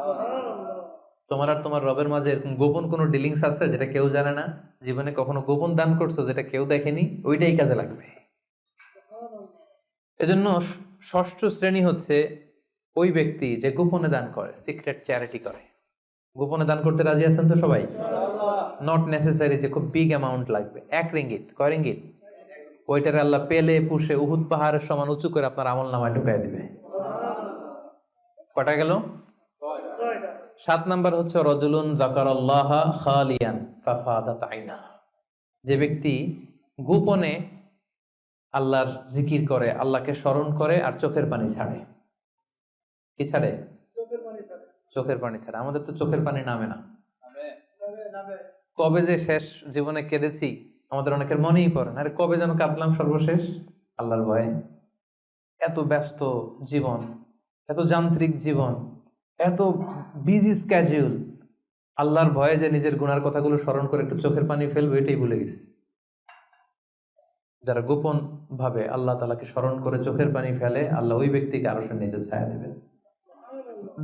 তোমার আর তোমার রবের মাঝে এরকম গোপন কোনো ডিলিংস আছে যেটা কেউ জানে না? জীবনে কখনো গোপন দান করছো যেটা কেউ দেখেনি? ওইটাই কাজে লাগবে। এজন্য ষষ্ঠ শ্রেণী হচ্ছে ওই ব্যক্তি যে গোপনে দান করে, সিক্রেট চ্যারিটি করে। গোপনে দান করতে রাজি আছেন তো সবাই? নট নেসেসারি যে খুব বিগ অ্যামাউন্ট লাগবে। 1 রিঙ্গিট, কয় রিঙ্গিট? ওইটারে আল্লাহ পেলে পুষে উহুদ পাহাড়ের সমান উঁচু করে আপনার আমল নামায় ঢুকাই দিবে। কটা গেল? 7 নাম্বার হচ্ছে রজুলুন যাকারাল্লাহ খালিয়ান ফাফাদাত আইনা। যে ব্যক্তি গোপনে আল্লাহর জিকির করে, আল্লাহকে স্মরণ করে আর চোখের পানি ছাড়ে। কি ছাড়ে? চোখের পানি ছাড়ে। আমাদের তো চোখের পানি নামে না। কবে যে শেষ জীবনে কেঁদেছি আমাদের অনেকের মনেই পড়ে না। আরে কবে যেন কাঁদলাম সর্বশেষ? আল্লাহর ভয়ে। এত ব্যস্ত জীবন, এত যান্ত্রিক জীবন, এত বিজি স্ক্যাডিউল, আল্লাহর ভয়ে যে নিজের গুনার কথাগুলো স্মরণ করে একটু চোখের পানি ফেলবে এটাই ভুলে গেছি। যারা গোপন ভাবে আল্লাহ তাআলাকে স্মরণ করে চোখের পানি ফেলে, আল্লাহ ওই ব্যক্তিকে আরশের নিচে ছায়া দেবেন।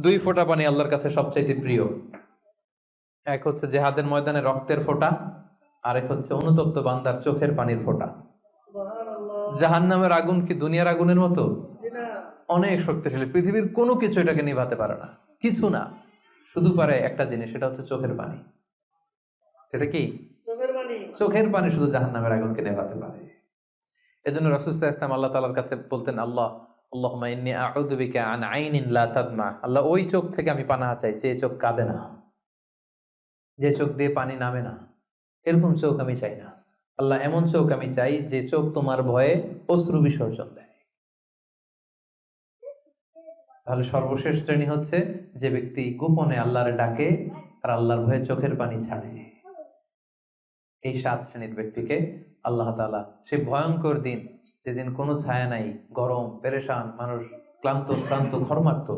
2 ফোঁটা পানি আল্লাহর কাছে সবচাইতে প্রিয়। এক হচ্ছে জিহাদের ময়দানে রক্তের ফোঁটা, আরেক হচ্ছে অনুতপ্ত বান্দার চোখের পানির ফোঁটা। জাহান্নামের আগুন কি দুনিয়ার আগুনের মতো? অনেক শক্তিশালী। পৃথিবীর কোনো কিছু এটাকে নিভাতে পারে না, কিছু না। শুধু পারে একটা জিনিস, সেটা হচ্ছে চোখের পানি। সেটা কি? চোখের পানি শুধু জাহান্নামের আগুনকে নেভাতে পারে। এজন্য রাসূল সাল্লাল্লাহু আলাইহি ওয়াসাল্লাম আল্লাহ তাআলার কাছে বলতেন, আল্লাহুম্মা ইন্নী আউযু বিকা আন আইনিন লা তাদমা। আল্লাহ, ওই চোখ থেকে আমি পানাহ চাই যে চোখ কাঁদে না, যে চোখ দিয়ে পানি নামে না। এরকম চোখ আমি চাই না আল্লাহ। এমন চোখ আমি চাই যে চোখ তোমার ভয়ে অশ্রু বিসর্জন দেয়। তাহলে সর্বশেষ শ্রেণী হচ্ছে যে ব্যক্তি গোপনে আল্লাহরে ডাকে আর আল্লাহর ভয়ে চোখের পানি ছাড়ে। এই 7 শ্রেণীর ব্যক্তিকে আল্লাহ তাআলা সেই ভয়ঙ্কর দিন, যেদিন কোনো ছায়া নাই, গরম, পেরেশান, মানুষ ক্লান্ত শ্রান্ত ঘর্মাক্ত,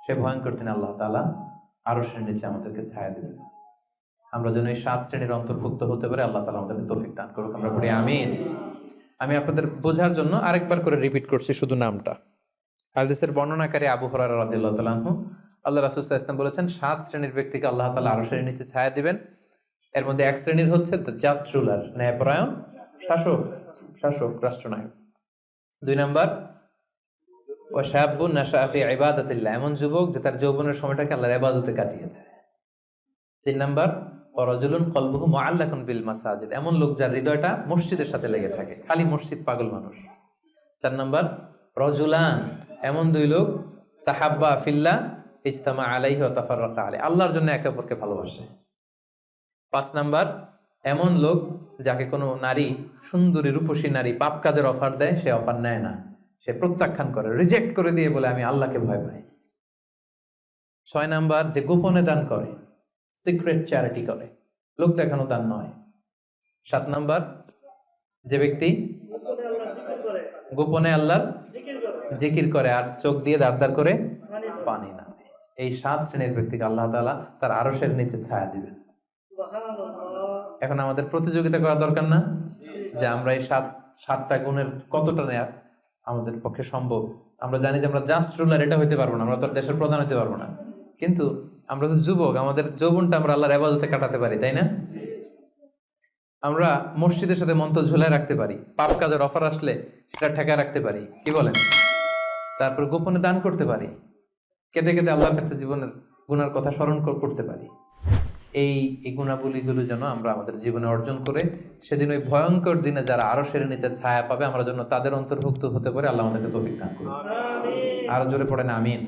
সে ভয়ঙ্কর দিন আল্লাহ তাআলা আরশের নিচে আমাদেরকে ছায়া দেবেন। আমরা যেন এই 7 শ্রেণীর অন্তর্ভুক্ত হতে পারে, আল্লাহ তাআলা আমাদেরকে তৌফিক দান করুক। আমরা পড়ি আমিন। আমি আপনাদের বোঝার জন্য আরেকবার করে রিপিট করছি শুধু নামটা। হাদিসের বর্ণনাকারী আবু হুরায়রা রাদিয়াল্লাহু তাআলা আনহু, আল্লাহ রাসূল সাল্লাল্লাহু আলাইহি ওয়াসাল্লাম বলেছেন 7 শ্রেণীর ব্যক্তিকে আল্লাহ তাআলা আরশের নিচে ছায়া দিবেন। এর মধ্যে 1 শ্রেণীর হচ্ছে দ্য জাস্ট রুলার, ন্যায়পরায়ণ শাসক, রাষ্ট্রনায়ক। 2 নাম্বার ওয়া শাবুন নাশাআ ফি ইবাদাতিল্লাহ, এমন যুবক যে তার যৌবনের সময়টাকে আল্লাহর ইবাদতে কাটিয়েছে। 3 নাম্বার ওয়া রাজুলুন কলবুহু মুআল্লাকুন বিল মাসাজিদ, এমন লোক যার হৃদয়টা মসজিদের সাথে লেগে থাকে, খালি মসজিদ পাগল মানুষ। 4 নাম্বার রাজুলান, এমন 2 লোক তাহাব্বা ফিল্লাহ ইজতামা আলাইহি ওয়া তাফাররাকা আলাইহি, আল্লাহর জন্য একে অপরকে ভালোবাসে। 5 নাম্বার এমন লোক যাকে কোনো নারী, সুন্দরী রূপসী নারী পাপ কাজের অফার দেয়, সে অফার নেয় না, সে প্রত্যাখ্যান করে, রিজেক্ট করে দিয়ে বলে আমি আল্লাহকে ভয় পাই। 6 নাম্বার যে গোপনে দান করে, সিক্রেট চ্যারিটি করে, লোক দেখানো দান নয়। 7 নাম্বার যে ব্যক্তি গোপনে আল্লাহর জিকির করে আর চোখ দিয়ে দাঁড় করে পানি নামে। এই 7 শ্রেণীর ব্যক্তিকে আল্লাহ তাআলা তার আরশের নিচে ছায়া দিবেন। এখন আমাদের প্রতিযোগিতা করা দরকার না যে আমরা এই 7টা গুণের কতটা নেয়া আমাদের পক্ষে সম্ভব। আমরা জানি যে আমরা জাস্ট রুলার এটা হইতে পারবো না, আমরা তো দেশের প্রধান হইতে পারবো না, কিন্তু আমরা তো যুবক, আমাদের যৌবনটা আমরা আল্লাহর ইবাদতে কাটাতে পারি, তাই না? আমরা মসজিদের সাথে মন্ত্র ঝুলায় রাখতে পারি, পাপ কাজের অফার আসলে সেটা ঠেকায় রাখতে পারি, কি বলেন? তারপর গোপনে দান করতে পারি, কেঁদে কেঁদে আল্লাহর কাছে জীবনের গুনার কথা স্মরণ করতে পারি। এই গুণাবলীগুলো যেন আমরা আমাদের জীবনে অর্জন করে সেদিন ওই ভয়ঙ্কর দিনে যারা আরশের নিচে ছায়া পাবে, আমরা যেন তাদের অন্তর্ভুক্ত হতে পারে। আল্লাহ আমাদেরকে তৌফিক দান করুন। আরো জোরে পড়েন আমিন।